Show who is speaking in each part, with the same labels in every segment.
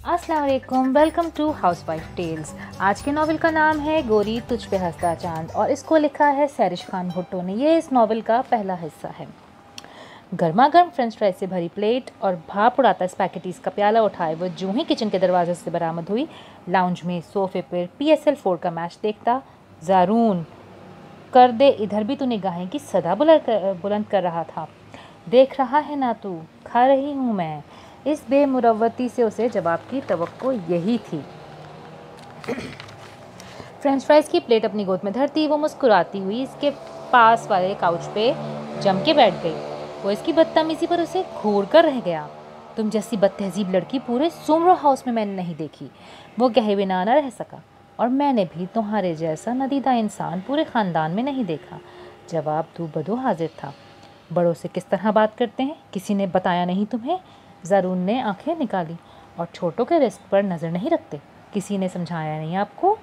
Speaker 1: अस्सलाम वालेकुम, welcome to housewife tales. आज के नावल का नाम है गोरी तुझ पे हंसता चांद और इसको लिखा है सैरिश खान भुट्टो ने। ये इस नावल का पहला हिस्सा है। गर्मा गर्म फ्रेंच फ्राइज से भरी प्लेट और भाप उड़ाता स्पैगेटीज का प्याला उठाए वो जूं ही किचन के दरवाजे से बरामद हुई, लाउंज में सोफे पर PSL 4 का मैच देखता, ज़ारून कर दे इधर भी तू निगाहें की सदा बुलंद कर रहा था। देख रहा है ना तू, खा रही हूँ मैं। इस बेमुरवती से उसे जवाब की तवक्को यही थी। फ्रेंच फ्राइज की प्लेट अपनी गोद में धरती वो मुस्कुराती हुई इसके पास वाले काउच पे जम के बैठ गई। वो इसकी बदतमीजी पर उसे घूर कर रह गया। तुम जैसी बदतहजीब लड़की पूरे सुमरो हाउस में मैंने नहीं देखी, वो कहे बिना न रह सका। और मैंने भी तुम्हारे जैसा नदीदा इंसान पूरे ख़ानदान में नहीं देखा। जवाब दो बदो हाजिर था। बड़ों से किस तरह बात करते हैं, किसी ने बताया नहीं तुम्हें? ज़ारून ने आंखें निकाली। और छोटों के रिस्क पर नज़र नहीं रखते, किसी ने समझाया नहीं आपको?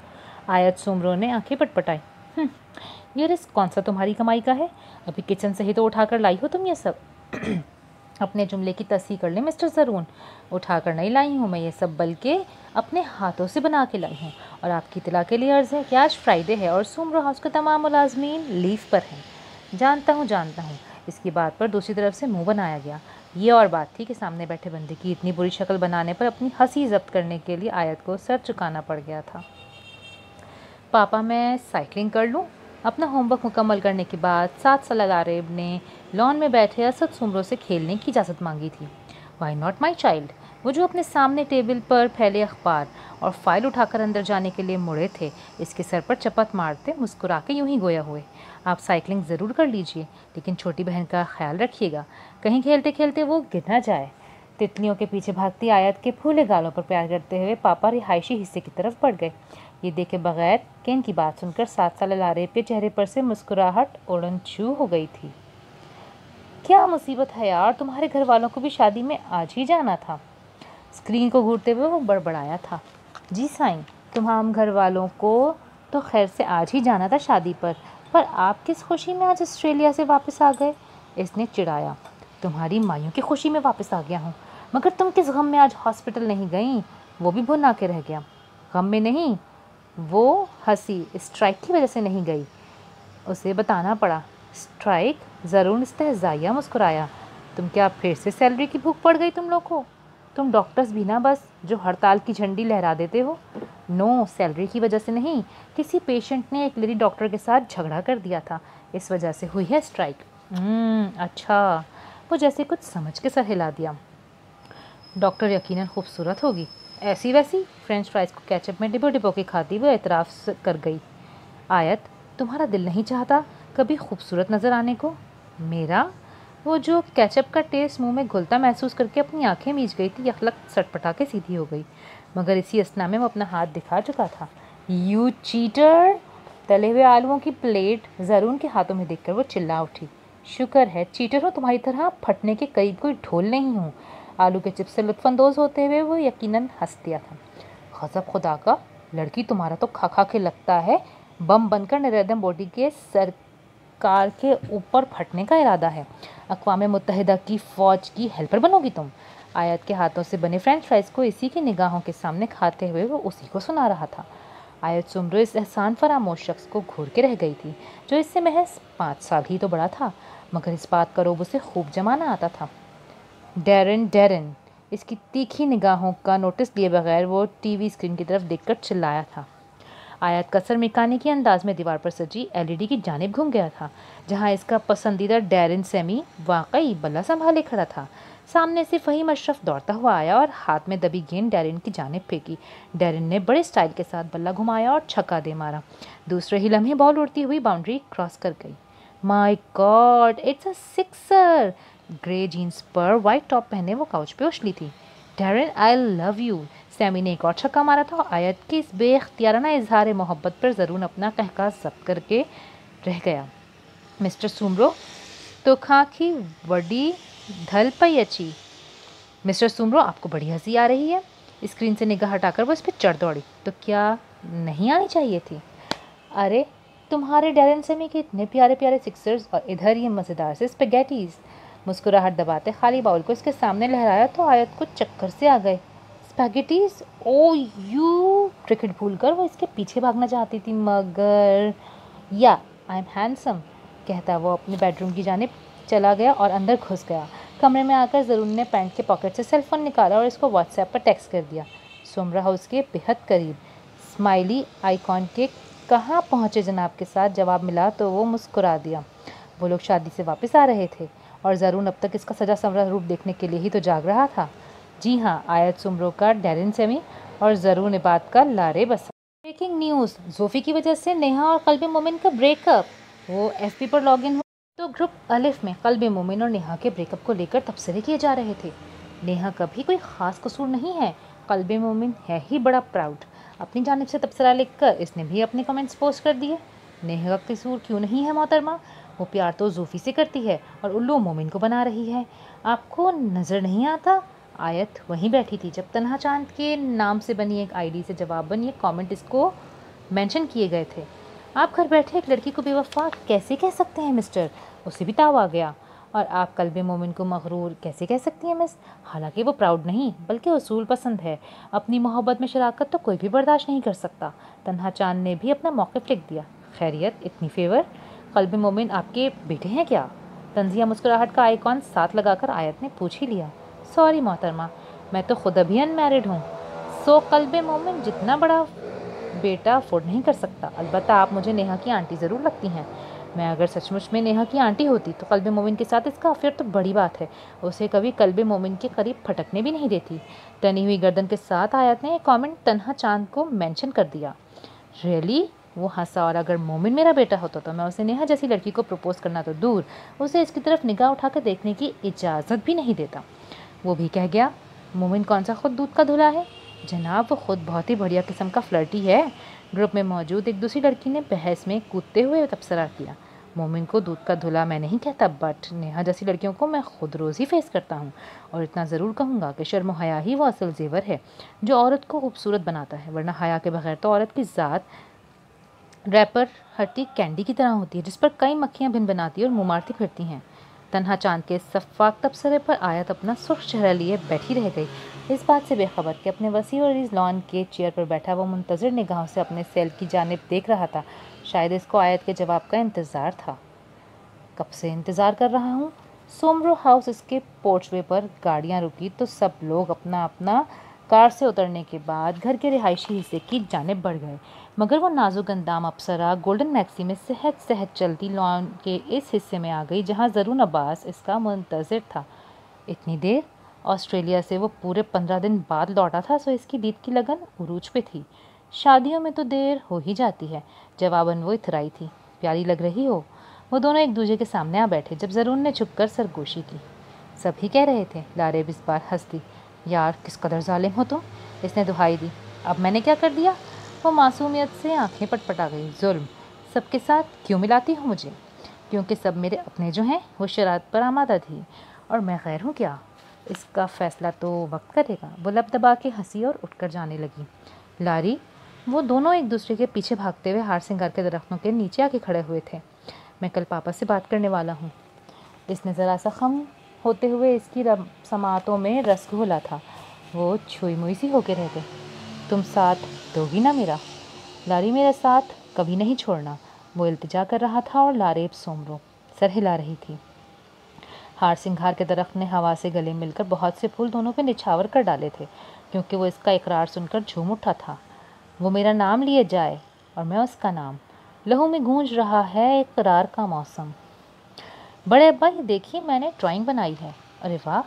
Speaker 1: आयत सुमरो ने आंखें पटपटाई। ये रिस्क कौन सा तुम्हारी कमाई का है? अभी किचन से ही तो उठा कर लाई हो तुम ये सब। अपने जुमले की तस्हीह कर ले मिस्टर ज़ारून। उठा कर नहीं लाई हूँ मैं ये सब, बल्कि अपने हाथों से बना के लाई हूँ। और आपकी इतला के लिए अर्ज़ है कि आज फ्राइडे है और सुमरो हाउस के तमाम मुलाजमीन लीव पर हैं। जानता हूँ। इसकी बात पर दूसरी तरफ से मुंह बनाया गया। ये और बात थी कि सामने बैठे बंदे की इतनी बुरी शक्ल बनाने पर अपनी हंसी जब्त करने के लिए आयत को सर झुकाना पड़ गया था। पापा मैं साइकिलिंग कर लूँ? अपना होमवर्क मुकम्मल करने के बाद 7 साल आरेब ने लॉन में बैठे असद सुमरो से खेलने की इजाज़त मांगी थी। Why not my child? वो जो अपने सामने टेबल पर फैले अखबार और फाइल उठाकर अंदर जाने के लिए मुड़े थे, इसके सर पर चपत मारते मुस्कुरा के यूं ही गोया हुए। आप साइकिलिंग ज़रूर कर लीजिए, लेकिन छोटी बहन का ख्याल रखिएगा, कहीं खेलते खेलते वो गिर ना जाए। तितलियों के पीछे भागती आयत के फूले गालों पर प्यार करते हुए पापा रिहायशी हिस्से की तरफ बढ़ गए। ये देखे बगैर कि इनकी बात सुनकर 7 साल लारेब के चेहरे पर से मुस्कुराहट उड़न छू हो गई थी। क्या मुसीबत है यार, तुम्हारे घर वालों को भी शादी में आज ही जाना था। स्क्रीन को घूरते हुए वो बड़बड़ाया था। जी साईं, तमाम घर वालों को तो खैर से आज ही जाना था शादी पर आप किस खुशी में आज ऑस्ट्रेलिया से वापस आ गए? इसने चिढ़ाया। तुम्हारी माइयों की खुशी में वापस आ गया हूँ, मगर तुम किस गम में आज हॉस्पिटल नहीं गई? वो भी भुना के रह गया। गम में नहीं, वो हंसी स्ट्राइक की वजह से नहीं गई। उसे बताना पड़ा। स्ट्राइक? ज़रूर इस्तेहज़ाइया मुस्कुराया। तुम क्या फिर से सैलरी की भूख पड़ गई तुम लोग को? तुम डॉक्टर्स भी ना बस जो हड़ताल की झंडी लहरा देते हो। नो, सैलरी की वजह से नहीं, किसी पेशेंट ने एक लेडी डॉक्टर के साथ झगड़ा कर दिया था, इस वजह से हुई है स्ट्राइक। अच्छा। वो जैसे कुछ समझ के सर हिला दिया। डॉक्टर यकीनन खूबसूरत होगी। ऐसी वैसी फ्रेंच फ्राइज को केचप में डिबो डिबो के खाती वो एतराफ़ कर गई। आयत, तुम्हारा दिल नहीं चाहता कभी खूबसूरत नज़र आने को? मेरा? वो जो केचप का टेस्ट मुंह में घुलता महसूस करके अपनी आंखें मीच गई थी, यखलक सटपटा के सीधी हो गई। मगर इसी असना में वो अपना हाथ दिखा चुका था। You cheater! तले हुए आलुओं की प्लेट ज़ारून के हाथों में देखकर वो चिल्ला उठी। शुक्र है चीटर हो, तुम्हारी तरह फटने के करीब कोई ढोल नहीं हूँ। आलू के चिप्स से लुत्फ़अंदोज़ होते हुए वो यकीनन हंस दिया था। गज़ब खुदा का, लड़की तुम्हारा तो खा खा के लगता है बम बनकर नरेंद्र मोदी के सरकार के ऊपर फटने का इरादा है। अक़वाम मुत्तहिदा की फ़ौज की हेल्पर बनोगी तुम। आयत के हाथों से बने फ्रेंच फ्राइज को इसी की निगाहों के सामने खाते हुए वो उसी को सुना रहा था। आयत सुमरो इस एहसान फरामोश शख्स को घूर के रह गई थी, जो इससे महज 5 साल ही तो बड़ा था, मगर इस बात का रोब उसे खूब जमाना आता था। डैरेन! इसकी तीखी निगाहों का नोटिस लिए बगैर वो टीवी स्क्रीन की तरफ देखकर चिल्लाया था। आयत का सर मैकेनिकी अंदाज में दीवार पर सजी LED की जानिब घूम गया था, जहां इसका पसंदीदा डैरेन सेमी वाकई बल्ला संभाले खड़ा था। सामने से फ़हीम अशरफ दौड़ता हुआ आया और हाथ में दबी गेंद डैरेन की जानिब फेंकी। डैरेन ने बड़े स्टाइल के साथ बल्ला घुमाया और छक्का दे मारा। दूसरे ही लम्हे बॉल उड़ती हुई बाउंड्री क्रॉस कर गई। My God, it's a sixer! Grey jeans पर वाइट टॉप पहने वो काउच पे उछली थी। Darren, I love you! Sammy ने एक और छक्का मारा था। आयत की इस बेख्तियाराना इजहार मोहब्बत पर ज़रूर अपना कहका जब्त करके रह गया। मिस्टर सुमरो तो खाकी वडी धल पई अच्छी। मिस्टर सुमरो, आपको बड़ी हंसी आ रही है। स्क्रीन से निगाह हटाकर वो इस पर चढ़ दौड़ी। तो क्या नहीं आनी चाहिए थी? अरे, तुम्हारे डैरेन सेमी के इतने प्यारे प्यारे सिक्सर्स और इधर ये मज़ेदार से स्पेगेटीज़। मुस्कुराहट दबाते खाली बाउल को इसके सामने लहराया तो आयत को चक्कर से आ गए। Spaghettis, O you. क्रिकेट भूलकर वो इसके पीछे भागना चाहती थी, मगर या आई एम हैंडसम कहता वो अपने बेडरूम की जानिब चला गया और अंदर घुस गया। कमरे में आकर ज़रून ने पैंट के पॉकेट से सेलफोन निकाला और इसको व्हाट्सएप पर टेक्स्ट कर दिया। सुमरा हाउस के बेहद करीब स्माइली आइकॉन के कहाँ पहुँचे जनाब के साथ जवाब मिला तो वो मुस्कुरा दिया। वो लोग शादी से वापस आ रहे थे और ज़रून अब तक इसका सजा संवरा रूप देखने के लिए ही तो जाग रहा था। जी हाँ, आयत सुमरो का डैरिन सेमी और ज़रून इबाद का लारे बसा। ब्रेकिंग न्यूज़, जोफ़ी की वजह से नेहा और कल्बे मोमिन का ब्रेकअप। वो एफबी पर लॉगिन हो तो ग्रुप अलिफ में कल्बे मोमिन और नेहा के ब्रेकअप को लेकर तबसरे किए जा रहे थे। नेहा का भी कोई ख़ास कसूर नहीं है, कल्बे मोमिन है ही बड़ा प्राउड। अपनी जानिब से तबसरा लिखकर इसने भी अपने कमेंट्स पोस्ट कर दिए। नेहा का कसूर क्यों नहीं है मोहतरमा, वो प्यार तो जोफ़ी से करती है और उल्लू मोमिन को बना रही है। आपको नज़र नहीं आता? आयत वहीं बैठी थी जब तन्हा चांद के नाम से बनी एक आईडी से जवाबन ये कमेंट इसको मेंशन किए गए थे। आप घर बैठे एक लड़की को बेवफा कैसे कह सकते हैं मिस्टर? उसे भी ताव आ गया। और आप कल्बे मोमिन को मगरूर कैसे कह सकती हैं मिस? हालांकि वो प्राउड नहीं बल्कि उसूल पसंद है। अपनी मोहब्बत में शराकत तो कोई भी बर्दाश्त नहीं कर सकता। तन्हा चांद ने भी अपना मौक़िफ़ लिख दिया। खैरियत, इतनी फेवर? कल्बे मोमिन आपके बेटे हैं क्या? तंजिया मुस्कुराहट का आइकॉन साथ लगाकर आयत ने पूछ ही लिया। सॉरी मोहतरमा, मैं तो खुद अभी अनमैरिड हूँ। सो कल्बे मोमिन जितना बड़ा बेटा अफोर्ड नहीं कर सकता। अलबत्ता आप मुझे नेहा की आंटी ज़रूर लगती हैं। मैं अगर सचमुच में नेहा की आंटी होती तो कल्बे मोमिन के साथ इसका अफेयर तो बड़ी बात है। उसे कभी कल्बे मोमिन के करीब फटकने भी नहीं देती। तनी हुई गर्दन के साथ आयत ने एक कॉमेंट तन्हा चांद को मेंशन कर दिया। रियली? वो हंसा। और अगर मोमिन मेरा बेटा होता तो मैं उसे नेहा जैसी लड़की को प्रपोज करना तो दूर, उसे इसकी तरफ निगाह उठाकर देखने की इजाज़त भी नहीं देता। वो भी कह गया, मोमिन कौन सा खुद दूध का धुला है जनाब, वो खुद बहुत ही बढ़िया किस्म का फ्लर्टी है। ग्रुप में मौजूद एक दूसरी लड़की ने बहस में कूदते हुए तबसरा किया। मोमिन को दूध का धुला मैं नहीं कहता, बट नेहा जैसी लड़कियों को मैं खुद रोज़ ही फेस करता हूँ। और इतना ज़रूर कहूँगा कि शर्म हया ही वो असल जेवर है जो औरत को खूबसूरत बनाता है, वरना हया के बगैर तो औरत की ज़ात रैपर हटी कैंडी की तरह होती है जिस पर कई मक्खियाँ भिन बनाती और मुँह मारती फिरती हैं। तन्हा चांद के सफ़ाक तबसरे पर आयत अपना सुर्ख चेहरा लिए बैठी रह गई, इस बात से बेखबर कि अपने वसी और इस लॉन के चेयर पर बैठा वो मुंतज़िर निगाहों से अपने सेल की जानिब देख रहा था। शायद इसको आयत के जवाब का इंतज़ार था। कब से इंतज़ार कर रहा हूँ। सोमरो हाउस इसके पोर्चवे पर गाड़ियाँ रुकी तो सब लोग अपना अपना कार से उतरने के बाद घर के रिहायशी हिस्से की जानिब बढ़ गए, मगर वो नाजुक अंदाम अप्सरा गोल्डन मैक्सी में सहज सहज चलती लॉन के इस हिस्से में आ गई जहाँ ज़रून अब्बास इसका मुंतज़िर था। इतनी देर? ऑस्ट्रेलिया से वो पूरे 15 दिन बाद लौटा था, सो इसकी दीद की लगन उरूज पे थी। शादियों में तो देर हो ही जाती है। जवाबन वो इतराई थी, प्यारी लग रही हो। वो दोनों एक दूसरे के सामने आ बैठे जब ज़रून ने छुपकर सरगोशी की। सभी कह रहे थे। लारेब इस बार हंस दी। यार किस कदर जालिम हो तुम, इसने दुहाई दी। अब मैंने क्या कर दिया? वो मासूमियत से आंखें पटपटा गई। जुल्म सबके साथ क्यों मिलाती हो मुझे? क्योंकि सब मेरे अपने जो हैं वो शरारत पर आमादा थी और मैं गैर हूँ क्या? इसका फ़ैसला तो वक्त करेगा। वो लब दबा के हंसी और उठकर जाने लगी। लारी, वो दोनों एक दूसरे के पीछे भागते हुए हार सिंगार के दरख्तों के नीचे आके खड़े हुए थे। मैं कल पापा से बात करने वाला हूँ। इसने ज़रा सा खम होते हुए इसकी समातों में रस घोला था। वो छुई मुई सी होके रह गए। तुम साथ दोगी ना मेरा? लारी, मेरा साथ कभी नहीं छोड़ना, वो इल्तिजा कर रहा था और लारेब सोमरो सर हिला रही थी। हार सिंगार के दरख्त ने हवा से गले मिलकर बहुत से फूल दोनों पे निछावर कर डाले थे, क्योंकि वो इसका इकरार सुनकर झूम उठा था। वो मेरा नाम लिए जाए और मैं उसका नाम। लहू में गूंज रहा है इकरार का मौसम। बड़े अब्बा, ये देखिए मैंने ड्राइंग बनाई है। अरे वाह,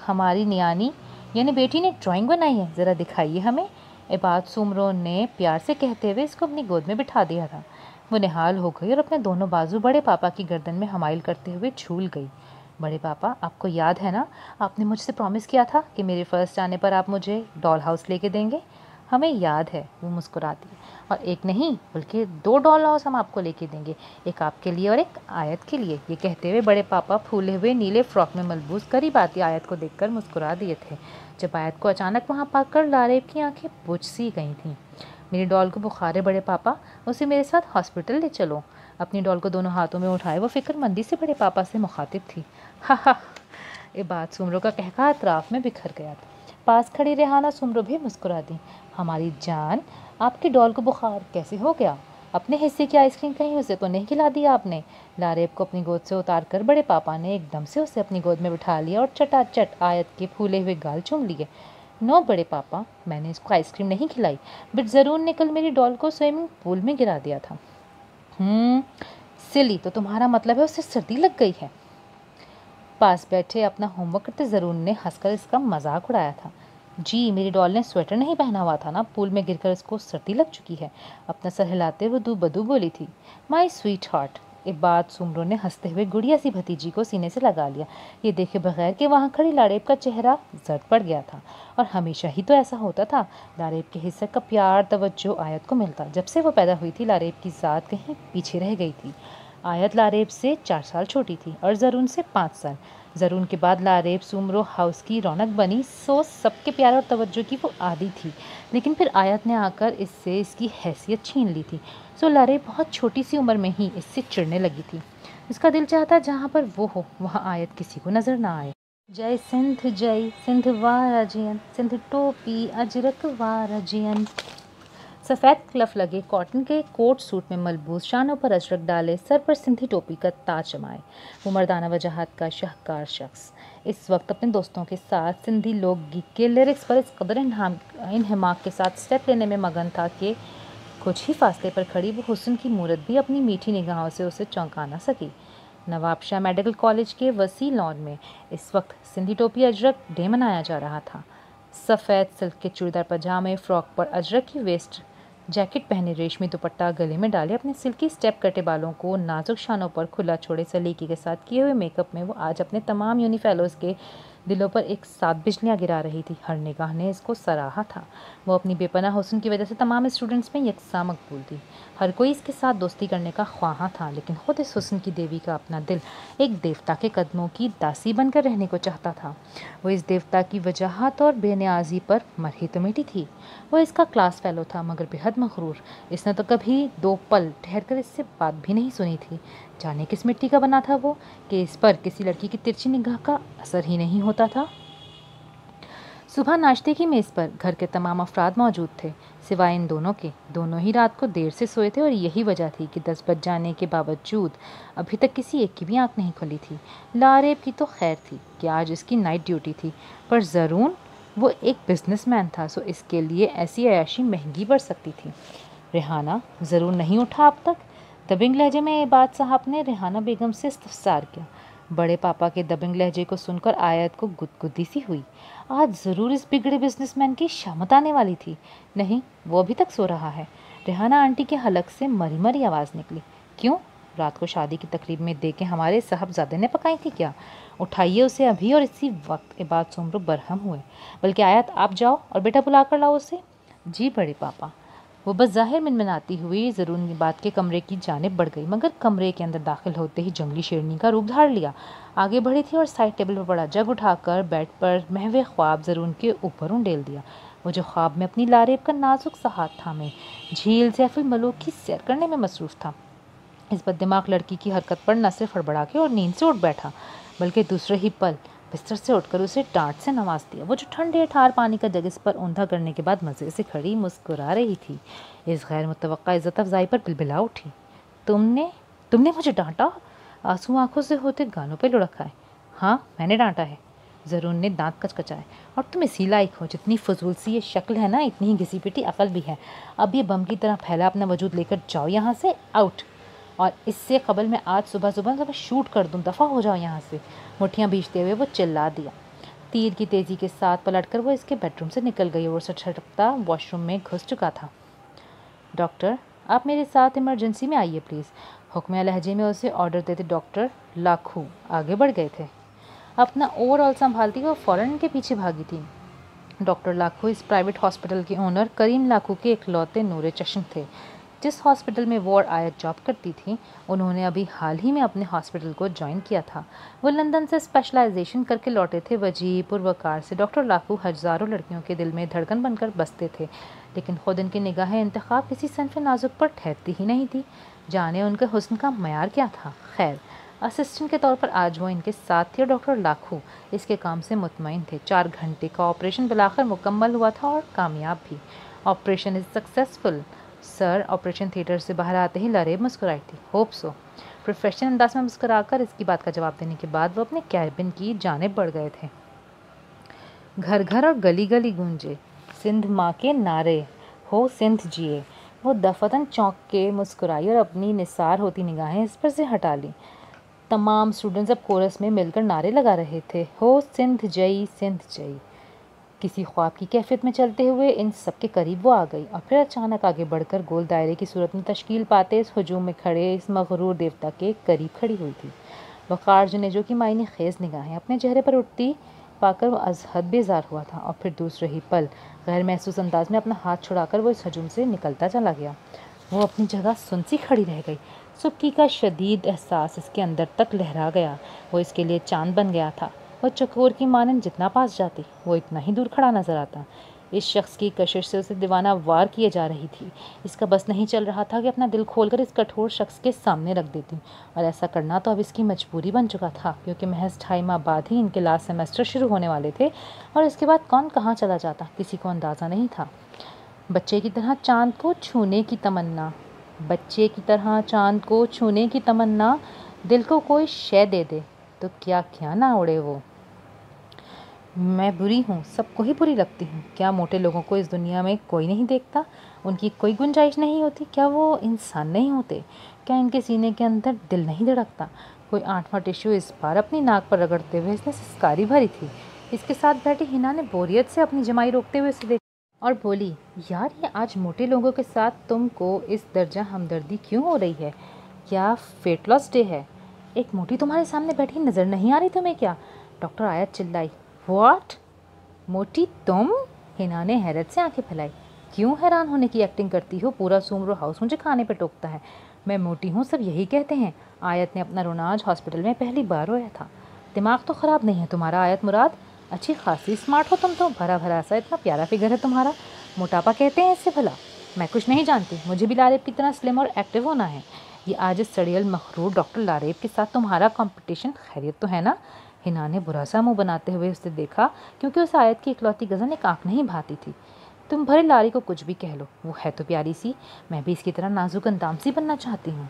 Speaker 1: हमारी नियानी यानी बेटी ने ड्राइंग बनाई है, ज़रा दिखाइए हमें। इबाद सुमरो ने प्यार से कहते हुए इसको अपनी गोद में बिठा दिया था। वो निहाल हो गई और अपने दोनों बाजू बड़े पापा की गर्दन में हमाइल करते हुए झूल गई। बड़े पापा, आपको याद है ना, आपने मुझसे प्रॉमिस किया था कि मेरे फर्स्ट आने पर आप मुझे डॉल हाउस लेके देंगे। हमें याद है, वो मुस्कुराती। और एक नहीं बल्कि 2 डॉल हाउस हम आपको लेके देंगे, एक आपके लिए और एक आयत के लिए। ये कहते हुए बड़े पापा फूले हुए नीले फ्रॉक में मलबूस करीब आती आयत को देखकर मुस्कुरा दिए थे, जब आयत को अचानक वहाँ पाकर लारेब की आंखें बुझ सी गई थीं। मेरी डॉल को बुखार है बड़े पापा, उसे मेरे साथ हॉस्पिटल ले चलो। अपनी डॉल को दोनों हाथों में उठाए वो फिक्रमंदी से बड़े पापा से मुखातिब थी। हा हा, ये बात सुमरो का कहका अतराफ में बिखर गया था। पास खड़ी रेहाना सुमरो भी मुस्कुरा दी। हमारी जान, आपकी डॉल को बुखार कैसे हो गया? अपने हिस्से की आइसक्रीम कहीं उसे तो नहीं खिला दिया आपने? लारेब को अपनी गोद से उतार कर बड़े पापा ने एकदम से उसे अपनी गोद में बिठा लिया और चटाचट आयत के फूले हुए गाल चूम लिए। नो बड़े पापा, मैंने इसको आइसक्रीम नहीं खिलाई, बट ज़रूर ने कल मेरी डॉल को स्विमिंग पूल में गिरा दिया था। सिली, तो तुम्हारा मतलब है उसे सर्दी लग गई है? पास बैठे अपना होमवर्क करते ज़रूर ने हंसकर इसका मजाक उड़ाया था। जी, मेरी डॉल ने स्वेटर नहीं पहना हुआ था ना, पूल में गिरकर इसको सर्दी लग चुकी है। अपना सर हिलाते हुए दू बदू बोली थी। My sweet heart. एक बात सुमरो ने हंसते हुए गुड़िया सी भतीजी को सीने से लगा लिया। ये देखे बगैर कि वहाँ खड़ी लारेब का चेहरा जर्द पड़ गया था। और हमेशा ही तो ऐसा होता था। लारेब के हिस्से का प्यार तवज्जो आयत को मिलता। जब से वो पैदा हुई थी लारेब की ज़ात कहीं पीछे रह गई थी। आयत लारेब से 4 साल छोटी थी और ज़रून से 5 साल। ज़रून के बाद लारेब सुमरो हाउस की रौनक बनी, सो सबके प्यार और तवज्जो की वो आदी थी। लेकिन फिर आयत ने आकर इससे इसकी हैसियत छीन ली थी। सो लारेब बहुत छोटी सी उम्र में ही इससे चिढ़ने लगी थी। उसका दिल चाहता जहाँ पर वो हो वहाँ आयत किसी को नज़र ना आए। जय सिंध वारा जियन, सिंध टोपी अजरक वारा जियन। सफ़ेद क्लफ लगे कॉटन के कोट सूट में मलबूस, शानों पर अजरक डाले, सर पर सिंधी टोपी का ताज जमाए, वो मर्दाना वजाहत का शाहकार शख्स इस वक्त अपने दोस्तों के साथ सिंधी लोकगीत के लिरिक्स पर इस कदर इन्हमाक के साथ स्टेप लेने में मगन था कि कुछ ही फासले पर खड़ी वो हुस्न की मूरत भी अपनी मीठी निगाहों से उसे चौंका न सकी। नवाबशाह मेडिकल कॉलेज के वसी लॉन में इस वक्त सिंधी टोपी अजरक डे मनाया जा रहा था। सफ़ेद सिल्क के चूड़ीदार पजामे, फ्रॉक पर अजरक की वेस्ट जैकेट पहने, रेशमी दुपट्टा गले में डाले, अपने सिल्की स्टेप कटे बालों को नाजुक शानों पर खुला छोड़े सलीके के साथ किए हुए मेकअप में वो आज अपने तमाम यूनी फेलोज़ के दिलों पर एक साथ बिजलियाँ गिरा रही थी। हर निगाह ने इसको सराहा था। वो अपनी बेपनाह हुस्न की वजह से तमाम स्टूडेंट्स में यकसा मकबूल थी। हर कोई इसके साथ दोस्ती करने का ख्वाहा था, लेकिन खुद इस हुस्न की देवी का अपना दिल एक देवता के कदमों की दासी बनकर रहने को चाहता था। वो इस देवता की वजाहत और बेनियाजी पर मरही तो मिटी थी। वो इसका क्लास फेलो था, मगर बेहद मगरूर। इसने तो कभी 2 पल ठहर कर इससे बात भी नहीं सुनी थी। जाने किस मिट्टी का बना था वो कि इस पर किसी लड़की की तिरछी निगाह का असर ही नहीं होता था। सुबह नाश्ते की मेज़ पर घर के तमाम अफराद मौजूद थे, सिवाय इन दोनों के। दोनों ही रात को देर से सोए थे और यही वजह थी कि 10 बज जाने के बावजूद अभी तक किसी एक की भी आंख नहीं खुली थी। लारेब की तो खैर थी कि आज इसकी नाइट ड्यूटी थी, पर ज़रून वो एक बिजनेसमैन था, सो इसके लिए ऐसी अयाशी महंगी पड़ सकती थी। रेहाना, ज़रूर नहीं उठा अब तक? दबिंग लहजे में एबाद साहब ने रेहाना बेगम से इस्तफसार किया। बड़े पापा के दबिंग लहजे को सुनकर आयत को गुदगुदी सी हुई। आज ज़रूर इस बिगड़े बिजनेसमैन की शामत आने वाली थी। नहीं, वो अभी तक सो रहा है। रेहाना आंटी के हलक से मरी मरी आवाज़ निकली। क्यों? रात को शादी की तकरीब में दे के हमारे साहबजादे ने पकाई थी क्या? उठाइए उसे अभी और इसी वक्त के बाद सुमरो बरहम हुए। बल्कि आयत, आप जाओ और बेटा बुला कर लाओ उसे। जी बड़े पापा। वो बस ज़ाहिर मिनमिनाती हुई ज़रूर बात के कमरे की जानिब बढ़ गई, मगर कमरे के अंदर दाखिल होते ही जंगली शेरनी का रूप धार लिया। आगे बढ़ी थी और साइड टेबल पर पड़ा जग उठाकर बेड पर महवे ख्वाब ज़रून के ऊपर उंडेल दिया। वो जो ख्वाब में अपनी लारेब का नाजुक सा हाथ थामे झील सैफुल मलूक की सैर करने में मसरूफ़ था, इस बददिमाग लड़की की हरकत पर न सिर्फ हड़बड़ा के और नींद से उठ बैठा, बल्कि दूसरे ही पल बिस्तर से उठकर उसे डांट से नवाज दिया। वो जो ठंडे ठार पानी का जग इस पर ऊंधा करने के बाद मज़े से खड़ी मुस्कुरा रही थी, इस गैर मुतवक्का इज़्ज़त अफ़ज़ाई पर बिलबिला उठी। तुमने मुझे डांटा? आंसू आंखों से होते गालों पे लुढ़क आए। हाँ, मैंने डांटा है। ज़रून ने दांत कचकचाए। और तुम इसी लायक हो, जितनी फजूल सी ये शक्ल है ना, इतनी ही घिसी पिटी अकल भी है। अब ये बम की तरह फैला अपना वजूद लेकर जाओ यहाँ से, आउट। और इससे कबल मैं आज सुबह सुबह शूट कर दूँ, दफ़ा हो जाओ यहाँ से। मुठ्ठियाँ भींचते हुए वो चिल्ला दिया। तीर की तेज़ी के साथ पलटकर वो इसके बेडरूम से निकल गई और छटपटा वॉशरूम में घुस चुका था। डॉक्टर, आप मेरे साथ इमरजेंसी में आइए प्लीज़। हुक्मिया लहजे में उसे ऑर्डर देते डॉक्टर लाखू आगे बढ़ गए थे। अपना ओवरऑल संभालती वो फ़ौरन के पीछे भागी थी। डॉक्टर लाखू इस प्राइवेट हॉस्पिटल के ओनर करीम लाखू के इकलौते नूरे चश्म थे। जिस हॉस्पिटल में वो और आयत जॉब करती थी, उन्होंने अभी हाल ही में अपने हॉस्पिटल को ज्वाइन किया था। वो लंदन से स्पेशलाइजेशन करके लौटे थे। वजीह पुरवकार से डॉक्टर लाखू हज़ारों लड़कियों के दिल में धड़कन बनकर बसते थे, लेकिन खुद इनकी निगाहें इंतखाब किसी सनफ़ नाजुक पर ठहरती ही नहीं थी। जाने उनके हुस्न का मयार क्या था। खैर, असिस्टेंट के तौर पर आज वो इनके साथ थी और डॉक्टर लाखू इसके काम से मुतमईन थे। 4 घंटे का ऑपरेशन बिलाखिर मुकम्मल हुआ था और कामयाब भी। Operation is successful sir. Operation theatre से बाहर आते ही लारेब मुस्कुराई थी। Hope so. प्रोफेशनल अंदाज में मुस्कुराकर इसकी बात का जवाब देने के बाद वो अपने कैबिन की जानिब बढ़ गए थे। घर घर और गली गली गूंजे सिंध माँ के नारे, हो सिंध जिए। वो दफतन चौंक के मुस्कुराई और अपनी निसार होती निगाहें इस पर से हटा ली। तमाम स्टूडेंट्स अब कोरस में मिलकर नारे लगा रहे थे, हो सिंध जई सिंध जई। किसी ख्वाब की कैफियत में चलते हुए इन सब के करीब वो आ गई और फिर अचानक आगे बढ़कर गोल दायरे की सूरत में तश्कील पाते इस हजूम में खड़े इस मगरूर देवता के करीब खड़ी हुई थी। वक़ार जुनेजो की मायने खेज निगाहें अपने चेहरे पर उठती पाकर वो अज हद बेजार हुआ था और फिर दूसरे ही पल गैर महसूस अंदाज में अपना हाथ छुड़ाकर वो इस हजूम से निकलता चला गया। वो अपनी जगह सुनसी खड़ी रह गई। सुबकी का शदीद एहसास इसके अंदर तक लहरा गया। वो इसके लिए चांद बन गया था। वह चकोर की मानंद जितना पास जाती वो इतना ही दूर खड़ा नजर आता। इस शख्स की कशिश से उसे दीवाना वार किए जा रही थी। इसका बस नहीं चल रहा था कि अपना दिल खोलकर इस कठोर शख्स के सामने रख देती, और ऐसा करना तो अब इसकी मजबूरी बन चुका था, क्योंकि महज 2.5 माह बाद ही इनके लास्ट सेमेस्टर शुरू होने वाले थे और इसके बाद कौन कहाँ चला जाता किसी को अंदाज़ा नहीं था। बच्चे की तरह चांद को छूने की तमन्ना, बच्चे की तरह चांद को छूने की तमन्ना, दिल को कोई शय दे दे तो क्या क्या ना उड़े वो। मैं बुरी हूँ, सबको ही बुरी लगती हूँ। क्या मोटे लोगों को इस दुनिया में कोई नहीं देखता? उनकी कोई गुंजाइश नहीं होती? क्या वो इंसान नहीं होते? क्या इनके सीने के अंदर दिल नहीं धड़कता? कोई 8वां टिश्यू इस बार अपनी नाक पर रगड़ते हुए इसने सिसकारी भरी थी। इसके साथ बैठी हिना ने बोरियत से अपनी जमाई रोकते हुए उसे देखा और बोली, यार ये आज मोटे लोगों के साथ तुमको इस दर्जा हमदर्दी क्यों हो रही है? क्या फेट लॉस डे है? एक मोटी तुम्हारे सामने बैठी नज़र नहीं आ रही तुम्हें क्या? डॉक्टर आयत चिल्लाई। व्हाट? मोटी तुम? हिना ने हैरत से आंखें फैलाई। क्यों हैरान होने की एक्टिंग करती हो? पूरा सुमरो हाउस मुझे खाने पे टोकता है। मैं मोटी हूँ सब यही कहते हैं। आयत ने अपना रोना आज हॉस्पिटल में पहली बार रोया था। दिमाग तो ख़राब नहीं है तुम्हारा आयत मुराद? अच्छी खासी स्मार्ट हो तुम तो, भरा भरा सा इतना प्यारा फिगर है तुम्हारा। मोटापा कहते हैं इससे भला? मैं कुछ नहीं जानती, मुझे भी लारेब की तरह स्लिम और एक्टिव होना है। ये आज इस सड़ियल मखरूर डॉक्टर लारेब के साथ तुम्हारा कंपटीशन खैरियत तो है ना? हिना ने बुरा सा मुँह बनाते हुए उसे देखा, क्योंकि उस आयत की इकलौती गज़न एक आँख नहीं भाती थी। तुम भरे लारी को कुछ भी कह लो, वो है तो प्यारी सी। मैं भी इसकी तरह नाजुक अंदाम सी बनना चाहती हूँ।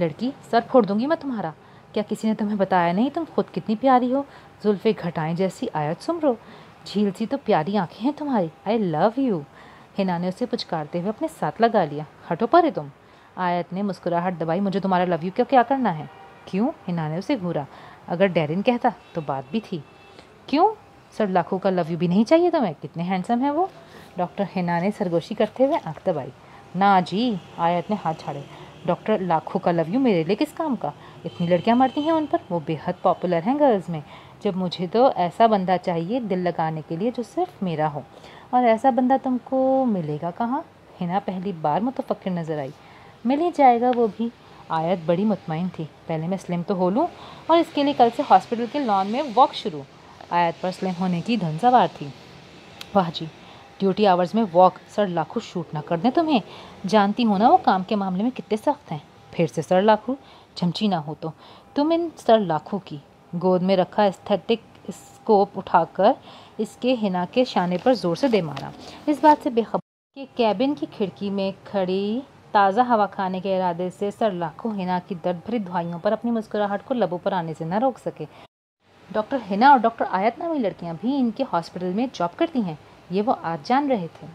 Speaker 1: लड़की, सर फोड़ दूंगी मैं तुम्हारा। क्या किसी ने तुम्हें बताया नहीं तुम खुद कितनी प्यारी हो? जुल्फ़े घटाएं जैसी आयत सुमरो, झील सी तो प्यारी आंखें हैं तुम्हारी। आई लव यू। हिना ने उसे पुचकारते हुए अपने साथ लगा लिया। हटो परे तुम। आयत ने मुस्कुराहट दबाई। मुझे तुम्हारा लव यू क्या करना है? क्यों? हिना ने उसे घूरा। अगर डैरिन कहता तो बात भी थी। क्यों? सर लाखों का लव यू भी नहीं चाहिए तुम्हें? कितने हैंडसम है वो। डॉक्टर हिना ने सरगोशी करते हुए आंख दबाई। ना जी, आयत ने हाथ छाड़े। डॉक्टर लाखों का लव यू मेरे लिए किस काम का? इतनी लड़कियां मरती हैं उन पर, वो बेहद पॉपुलर हैं गर्ल्स में। जब मुझे तो ऐसा बंदा चाहिए दिल लगाने के लिए जो सिर्फ मेरा हो, और ऐसा बंदा तुमको मिलेगा कहाँ? हिना पहली बार मुतफक्किर नज़र आई। मिल ही जाएगा वो भी। आयत बड़ी मुतमईन थी। पहले मैं स्लिम तो हो लूँ, और इसके लिए कल से हॉस्पिटल के लॉन में वॉक शुरू। आयत पर स्लिम होने की धुन सवार थी। वाह जी, ड्यूटी आवर्स में वॉक? सर लाखू शूट ना कर दें तुम्हें। जानती हो ना वो काम के मामले में कितने सख्त हैं। फिर से सर लाखू? झमची ना हो तो। तुम इन सर लाखू की गोद में रखा एस्थेटिक स्कोप उठाकर इसके हिना के शाने पर जोर से दे मारा, इस बात से बेखबर कि कैबिन की खिड़की में खड़ी ताज़ा हवा खाने के इरादे से सर लाखू हिना की दर्द भरी दुआइयों पर अपनी मुस्कुराहट को लबों पर आने से न रोक सके। डॉक्टर हिना और डॉक्टर आयत नामी लड़कियां भी इनके हॉस्पिटल में जॉब करती हैं, ये वो आज जान रहे थे।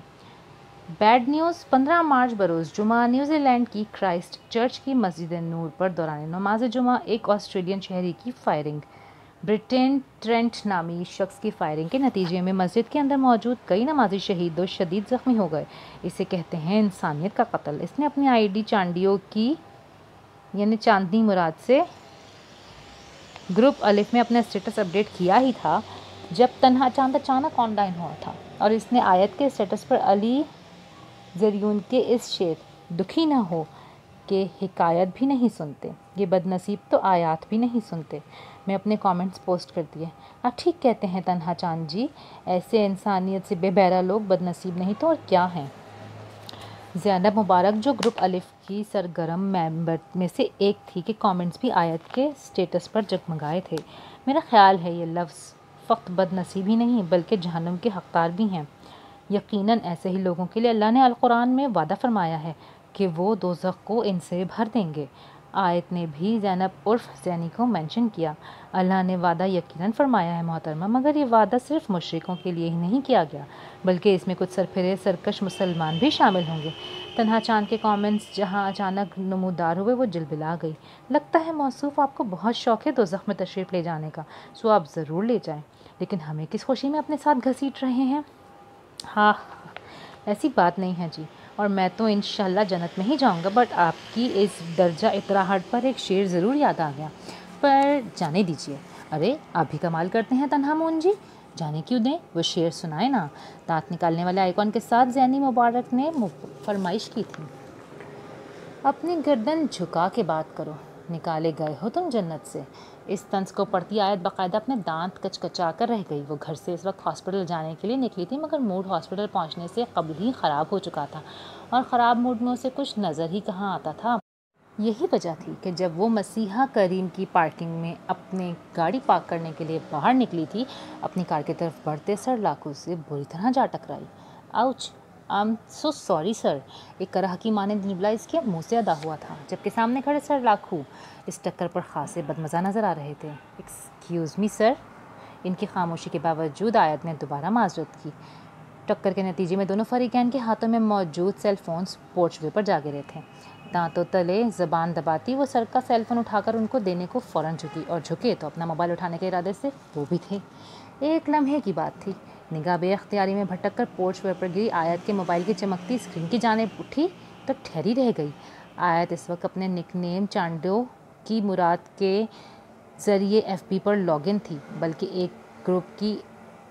Speaker 1: Bad news. 15 मार्च बरोज़ जुमा न्यूजीलैंड की क्राइस्ट चर्च की मस्जिद नूर पर दौरान नमाज जुमा एक ऑस्ट्रेलियन शहरी की फायरिंग। ब्रिटेन ट्रेंट नामी शख्स की फायरिंग के नतीजे में मस्जिद के अंदर मौजूद कई नमाजी शहीद और शदीद ज़ख्मी हो गए। इसे कहते हैं इंसानियत का कत्ल। इसने अपनी आईडी चांडियों की यानी चांदनी मुराद से ग्रुप अलिफ में अपना स्टेटस अपडेट किया ही था जब तन्हा चांद अचानक ऑनलाइन हुआ था, और इसने आयत के स्टेटस पर अली ज़रियून के इस शेर दुखी ना हो के हिकायत भी नहीं सुनते, ये बदनसीब तो आयात भी नहीं सुनते, मैं अपने कमेंट्स पोस्ट कर दिए। आप ठीक कहते हैं तन्हा चांद जी, ऐसे इंसानियत से बेबहरा लोग बदनसीब नहीं तो और क्या हैं। ज़ैनब मुबारक जो ग्रुप अलिफ की सरगर्म मेंबर में से एक थी के कमेंट्स भी आयत के स्टेटस पर जगमगाए थे। मेरा ख्याल है ये लफ्ज़ फ़क़्त बदनसीब ही नहीं बल्कि जहन्नम के हक़दार भी हैं। यकीनन ऐसे ही लोगों के लिए अल्लाह ने अल कुरान में वादा फरमाया है कि वो दोज़ख को इनसे भर देंगे। आयत ने भी ज़ैनब उर्फ़ ज़ैनी को मेंशन किया। अल्लाह ने वादा यकीनन फरमाया है मोहतरमा, मगर ये वादा सिर्फ मुशरिकों के लिए ही नहीं किया गया बल्कि इसमें कुछ सरफिरे सरकश मुसलमान भी शामिल होंगे। तन्हा चांद के कमेंट्स जहां अचानक नमूदार हुए वो जिलबिला गई। लगता है मौसूफ़ आपको बहुत शौक़ है दोज़ख में तशरीफ़ ले जाने का, सो आप ज़रूर ले जाएं, लेकिन हमें किस खुशी में अपने साथ घसीट रहे हैं। हाँ, ऐसी बात नहीं है जी, और मैं तो इंशाल्लाह जन्नत में ही जाऊंगा। बट आपकी इस दर्जा इतराहट पर एक शेर ज़रूर याद आ गया, पर जाने दीजिए। अरे आप भी कमाल करते हैं तन्हा मोहन जी, जाने क्यों दें, वो शेर सुनाए ना। दांत निकालने वाले आइकॉन के साथ ज़ैनी मुबारक ने फरमाइश की थी। अपनी गर्दन झुका के बात करो, निकाले गए हो तुम जन्नत से। इस तंज को पढ़ती आयत बाकायदा अपने दांत कचकचा कर रह गई। वो घर से इस वक्त हॉस्पिटल जाने के लिए निकली थी, मगर मूड हॉस्पिटल पहुंचने से कबल ही ख़राब हो चुका था और ख़राब मूड में उसे कुछ नज़र ही कहाँ आता था। यही वजह थी कि जब वो मसीहा करीम की पार्किंग में अपनी गाड़ी पार्क करने के लिए बाहर निकली थी, अपनी कार की तरफ बढ़ते सर लाखू से बुरी तरह जा टकराई। Ouch, I am so sorry sir, एक करह की मानंद निबला इसके मुंह से अदा हुआ था, जबकि सामने खड़े सर लाखू इस टक्कर पर खासे बदमज़ा नज़र आ रहे थे। Excuse me sir. इनकी खामोशी के बावजूद आयत ने दोबारा माजरत की। टक्कर के नतीजे में दोनों फरीकैन के हाथों में मौजूद सेल फोन्स पोर्चवे पर जा गिरे थे। दांतों तले ज़बान दबाती वो सर का सेल फोन उठाकर उनको देने को फ़ौरन झुकी, और झुके तो अपना मोबाइल उठाने के इरादे से वो भी थे। एक लम्हे की बात थी, निगाह बेअख्तियारी में भटक कर पोर्चवे पर गिरी आयत के मोबाइल की चमकती स्क्रीन की जानिब उठी तो ठहरी रह गई। आयत इस वक्त अपने निकनेम चांडो की मुराद के ज़रिए FB पर लॉगिन थी, बल्कि एक ग्रुप की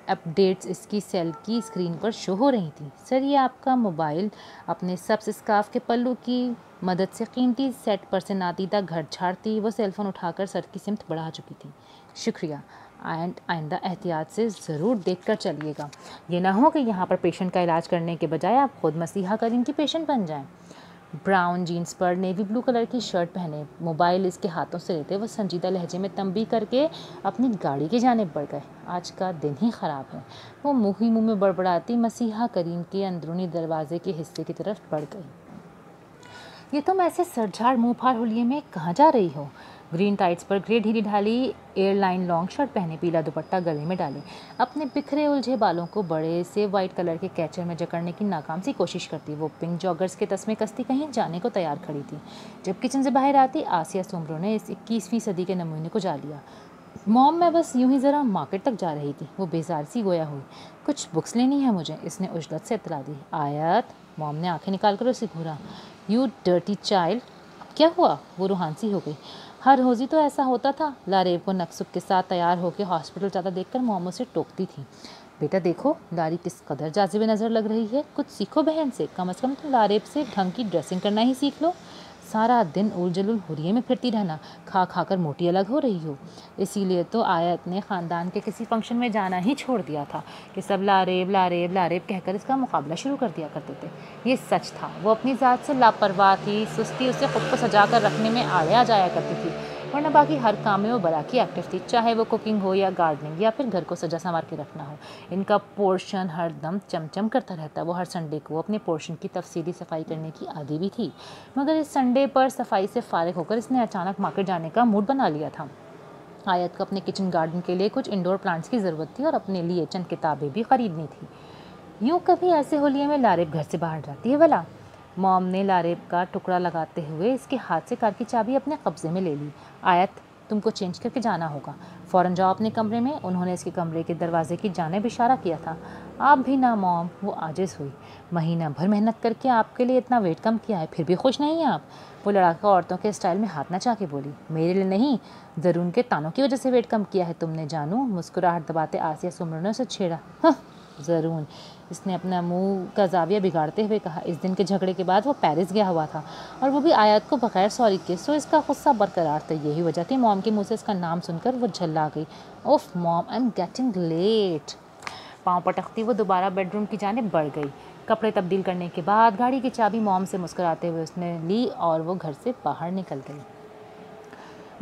Speaker 1: अपडेट्स इसकी सेल की स्क्रीन पर शो हो रही थी। सर, ये आपका मोबाइल अपने सब्स स्कार्फ के पल्लू की मदद से कीमती सेट पर से नातीदा घर छाड़ती वो सेलफोन उठाकर सर की सिमत बढ़ा चुकी थी। शुक्रिया, एंड आइंदा एहतियात से ज़रूर देख कर चलिएगा। ये ना हो कि यहाँ पर पेशेंट का इलाज करने के बजाय आप खुद मसीहा करीम की पेशेंट बन जाएं। ब्राउन जीन्स पर नेवी ब्लू कलर की शर्ट पहने, मोबाइल इसके हाथों से लेते वो संजीदा लहजे में तंबी करके अपनी गाड़ी की जानिब बढ़ गए। आज का दिन ही ख़राब है। वो मुँह ही मुँह में बड़बड़ाती मसीहा करीम के अंदरूनी दरवाजे के हिस्से की तरफ बढ़ गई। ये तुम ऐसे सरझाड़ मुँह फाड़ हुलिये में कहाँ जा रही हो? ग्रीन टाइट्स पर ग्रे ढीली ढाली एयरलाइन लॉन्ग शर्ट पहने, पीला दुपट्टा गले में डाले, अपने बिखरे उलझे बालों को बड़े से वाइट कलर के कैचर में जकड़ने की नाकाम सी कोशिश करती। वो पिंक जॉगर्स के तस्मे कसती कहीं जाने को तैयार खड़ी थी। जब किचन से बाहर आती आसिया सुमरो ने इस 21वीं सदी के नमूने को जा लिया। मॉम, मैं बस यूं ही ज़रा मार्केट तक जा रही थी। वो बेजार सी गोया हुई। कुछ बुक्स लेनी है मुझे, इसने उजलत से इतला दी। आयत, मॉम ने आंखें निकाल कर उसे घूरा। यू डर्टी चाइल्ड, क्या हुआ? वो रूहान सी हो गई। हर रोज़ी तो ऐसा होता था। लारेब को नक्सुक के साथ तैयार होकर हॉस्पिटल जाता देखकर मोमो से टोकती थी। बेटा देखो, लारी किस कदर जाज़िब नज़र लग रही है। कुछ सीखो बहन से, कम से कम तुम लारेब से ढंग की ड्रेसिंग करना ही सीख लो। सारा दिन उलझुल हुरिये में फिरती रहना, खा खा कर मोटी अलग हो रही हो। इसीलिए तो आयत ने ख़ानदान के किसी फंक्शन में जाना ही छोड़ दिया था कि सब लारेब लारेब लारेब कहकर इसका मुकाबला शुरू कर दिया करते थे। ये सच था, वो अपनी ज़ात से लापरवाह थी। सुस्ती उसे खुद को सजा कर रखने में आड़े आ जाया करती थी, वरना बाकी हर काम में वो बराकी एक्टिव थी, चाहे वो कुकिंग हो या गार्डनिंग या फिर घर को सजा संवार के रखना हो। इनका पोर्शन हर दम चमचम करता रहता। वो हर संडे को अपने पोर्शन की तफसीली सफाई करने की आदी भी थी, मगर इस संडे पर सफाई से फारिग होकर इसने अचानक मार्केट जाने का मूड बना लिया था। आयत को अपने किचन गार्डन के लिए कुछ इंडोर प्लांट्स की ज़रूरत थी और अपने लिए चंद किताबें भी ख़रीदनी थी। यूँ कभी ऐसे होलिये में लारेब घर से बाहर जाती है भला? मॉम ने लारेब का टुकड़ा लगाते हुए इसके हाथ से कार की चाबी अपने कब्जे में ले ली। आयत, तुमको चेंज करके जाना होगा, फ़ौरन जाओ अपने कमरे में। उन्होंने इसके कमरे के दरवाजे की जानिब इशारा किया था। आप भी ना मॉम, वो आजिज़ हुई। महीना भर मेहनत करके आपके लिए इतना वेट कम किया है, फिर भी खुश नहीं हैं आप? वो लड़ाका औरतों के स्टाइल में हाथ नचा के बोली। मेरे लिए नहीं, ज़रूर के तानों की वजह से वेट कम किया है तुमने जानू। मुस्कुराहट दबाते आसिया सुमरो ने उसे छेड़ा। ज़रूर, इसने अपना मुंह का जाविया बिगाड़ते हुए कहा। इस दिन के झगड़े के बाद वो पेरिस गया हुआ था, और वो भी आयत को बगैर सॉरी के, सो इसका गुस्सा बरकरार था। यही वजह थी मॉम के मुंह से इसका नाम सुनकर वो झल्ला गई। ओफ mom, I am getting late. पाँव पटकती वो दोबारा बेडरूम की जानिब बढ़ गई। कपड़े तब्दील करने के बाद गाड़ी की चाबी मॉम से मुस्कुराते हुए उसने ली और वो घर से बाहर निकल गई।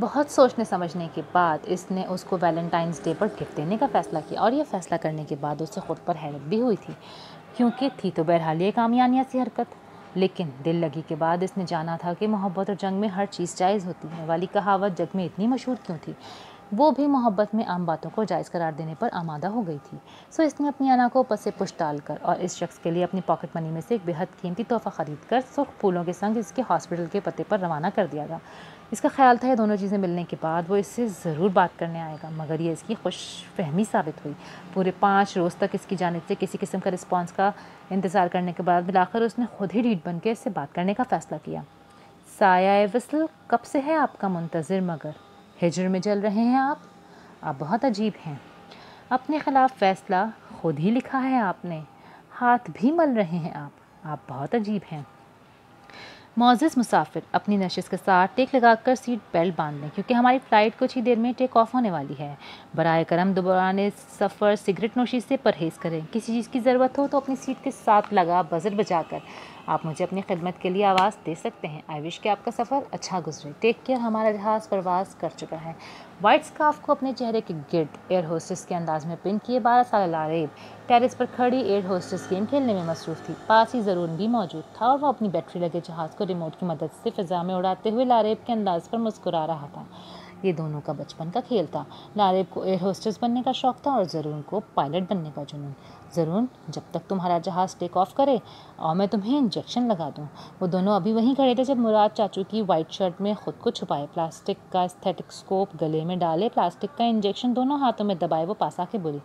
Speaker 1: बहुत सोचने समझने के बाद इसने उसको वैलेंटाइंस डे पर गिफ्ट देने का फ़ैसला किया, और ये फ़ैसला करने के बाद उसे खुद पर हैरत भी हुई थी, क्योंकि थी तो बहरहाल ये कामयानिया सी हरकत। लेकिन दिल लगी के बाद इसने जाना था कि मोहब्बत और जंग में हर चीज़ जायज़ होती है वाली कहावत जग में इतनी मशहूर क्यों थी। वो भी मोहब्बत में आम बातों को जायज़ करार देने पर आमादा हो गई थी। सो इसने अपनी अना को पसे पुश डालकर और इस शख्स के लिए अपनी पॉकेट मनी में से एक बेहद कीमती तोहफ़ा ख़रीद कर सुर्ख फूलों के संग इसके हॉस्पिटल के पते पर रवाना कर दिया था। इसका ख्याल था ये दोनों चीज़ें मिलने के बाद वो इससे ज़रूर बात करने आएगा, मगर ये इसकी खुशफहमी साबित हुई। पूरे 5 रोज़ तक इसकी जानिब से किसी किस्म का रिस्पॉन्स का इंतज़ार करने के बाद मिलाकर उसने खुद ही ढीठ बन के इससे बात करने का फ़ैसला किया। साया वसल कब से है आपका मुंतज़िर, मगर हिजर में जल रहे हैं आप बहुत अजीब हैं। अपने ख़िलाफ़ फ़ैसला खुद ही लिखा है आपने, हाथ भी मल रहे हैं आप बहुत अजीब हैं। मौजूद मुसाफिर, अपनी नशिश के साथ टेक लगाकर सीट बेल्ट बांध लें, क्योंकि हमारी फ़्लाइट कुछ ही देर में टेक ऑफ होने वाली है। बराए करम दौरान सफ़र सिगरेट नोशी से परहेज़ करें। किसी चीज़ की ज़रूरत हो तो अपनी सीट के साथ लगा बजर बजाकर आप मुझे अपनी खिदमत के लिए आवाज़ दे सकते हैं। आई विश कि आपका सफ़र अच्छा गुजरे। टेक केयर, हमारा जहाज़ परवाज़ कर चुका है। वाइट स्कार्फ को अपने चेहरे के गिर्द एयर होस्टेस के अंदाज में पिन किए 12 साल लारेब टेरिस पर खड़ी एयर होस्टेस गेम खेलने में मसरूफ़ थी। पास ही ज़रून भी मौजूद था और वो अपनी बैटरी लगे जहाज़ को रिमोट की मदद से फ़िज़ा में उड़ाते हुए लारेब के अंदाज पर मुस्कुरा रहा था। ये दोनों का बचपन का खेल था। लारेब को एयर होस्टेस बनने का शौक़ था और ज़रून को पायलट बनने का जुनून। ज़रून, जब तक तुम्हारा जहाज़ टेक ऑफ करे और मैं तुम्हें इंजेक्शन लगा दूँ। वो दोनों अभी वहीं खड़े थे जब मुराद चाचू की वाइट शर्ट में खुद को छुपाए, प्लास्टिक का स्टेथोस्कोप गले में डाले, प्लास्टिक का इंजेक्शन दोनों हाथों में दबाए वो पास आके बोली,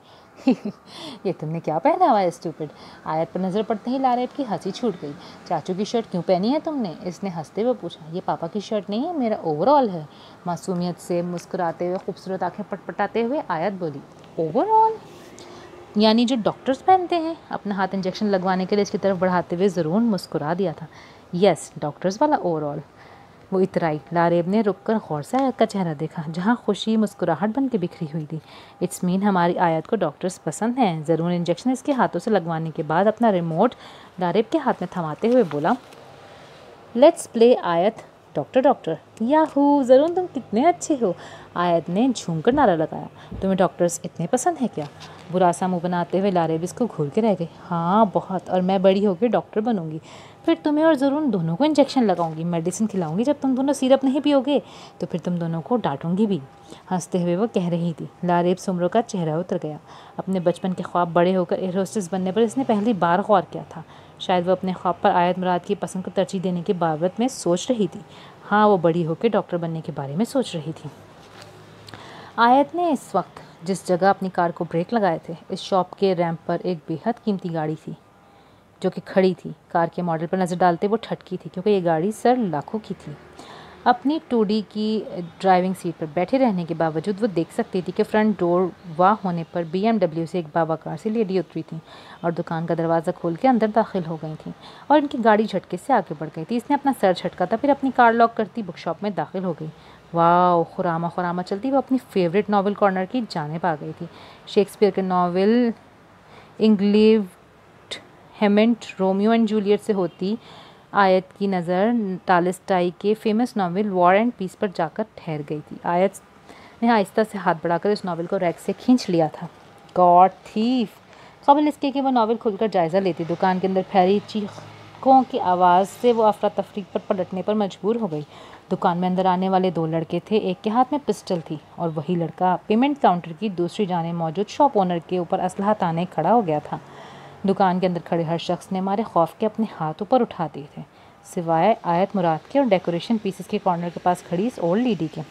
Speaker 1: ये तुमने क्या पहना हुआ है स्टूपिड। आयत पर नज़र पड़ते ही लारेब की हंसी छूट गई। चाचू की शर्ट क्यों पहनी है तुमने? इसने हंसते हुए पूछा। ये पापा की शर्ट नहीं है, मेरा ओवरऑल है। मासूमियत से मुस्कुराते हुए खूबसूरत आंखें पटपटाते हुए आयत बोली, ओवरऑल यानी जो डॉक्टर्स पहनते हैं? अपना हाथ इंजेक्शन लगवाने के लिए इसकी तरफ बढ़ाते हुए ज़रूर मुस्कुरा दिया था। यस, डॉक्टर्स वाला ओवरऑल। वो इतराई। लारेब ने रुककर गौर से आयत का चेहरा देखा, जहाँ खुशी मुस्कुराहट बन के बिखरी हुई थी। इट्स मीन हमारी आयत को डॉक्टर्स पसंद हैं। ज़रूर इंजेक्शन इसके हाथों से लगवाने के बाद अपना रिमोट लारेब के हाथ में थमाते हुए बोला, लेट्स प्ले आयत डॉक्टर डॉक्टर। याहू, ज़रूर तुम कितने अच्छे हो। आयत ने झूम कर नारा लगाया। तुम्हें डॉक्टर्स इतने पसंद हैं क्या? बुरा सा मुँह बनाते हुए लारेब इसको घूर के रह गई। हाँ बहुत, और मैं बड़ी होकर डॉक्टर बनूंगी। फिर तुम्हें और ज़रूर दोनों को इंजेक्शन लगाऊंगी, मेडिसिन खिलाऊंगी। जब तुम दोनों सिरप नहीं पियोगे तो फिर तुम दोनों को डांटूंगी भी। हंसते हुए वो कह रही थी। लारेब सुमरो का चेहरा उतर गया। अपने बचपन के ख्वाब बड़े होकर एयर होस्टेस बनने पर इसने पहली बार गौर किया था। शायद वो अपने ख्वाब पर आयत मुराद की पसंद को तरजीह देने के बाबत में सोच रही थी। हाँ, वो बड़ी होकर डॉक्टर बनने के बारे में सोच रही थी। आयत ने इस वक्त जिस जगह अपनी कार को ब्रेक लगाए थे, इस शॉप के रैंप पर एक बेहद कीमती गाड़ी थी जो कि खड़ी थी। कार के मॉडल पर नज़र डालते वो ठटकी थी, क्योंकि ये गाड़ी सर लाखों की थी। अपनी 2D की ड्राइविंग सीट पर बैठे रहने के बावजूद वो देख सकती थी कि फ्रंट डोर वाह होने पर BMW से एक बावाकार सी लेडी उतरी थी और दुकान का दरवाज़ा खोल के अंदर दाखिल हो गई थी और इनकी गाड़ी झटके से आगे बढ़ गई थी। इसने अपना सर झटका था, फिर अपनी कार लॉक करती बुक शॉप में दाखिल हो गई। वाह, खुरामा खुरामा चलती वो अपनी फेवरेट नावल कॉर्नर की जानिब आ गई थी। शेक्सपियर के नावल इंग्लिव्ड हेमेंट रोमियो एंड जूलियट से होती आयत की नज़र टालिस्टाई के famous novel war and peace पर जाकर ठहर गई थी। आयत ने आहिस्ता से हाथ बढ़ाकर इस नावल को रैक से खींच लिया था। God thief! क़बल इसके कि वो नावल खुलकर जायज़ा लेती, दुकान के अंदर फैली चीखों की आवाज़ से वो अफरा तफरी पर पलटने पर मजबूर हो गई। दुकान में अंदर आने वाले 2 लड़के थे। एक के हाथ में पिस्टल थी और वही लड़का पेमेंट काउंटर की दूसरी जानिब मौजूद शॉप ओनर के ऊपर असलहा ताने खड़ा हो गया था। दुकान के अंदर खड़े हर शख्स ने मारे खौफ के अपने हाथ ऊपर उठा दिए थे, सिवाय आयत मुराद के और डेकोरेशन पीसेस के कॉर्नर के पास खड़ी इस ओल्ड लेडी के।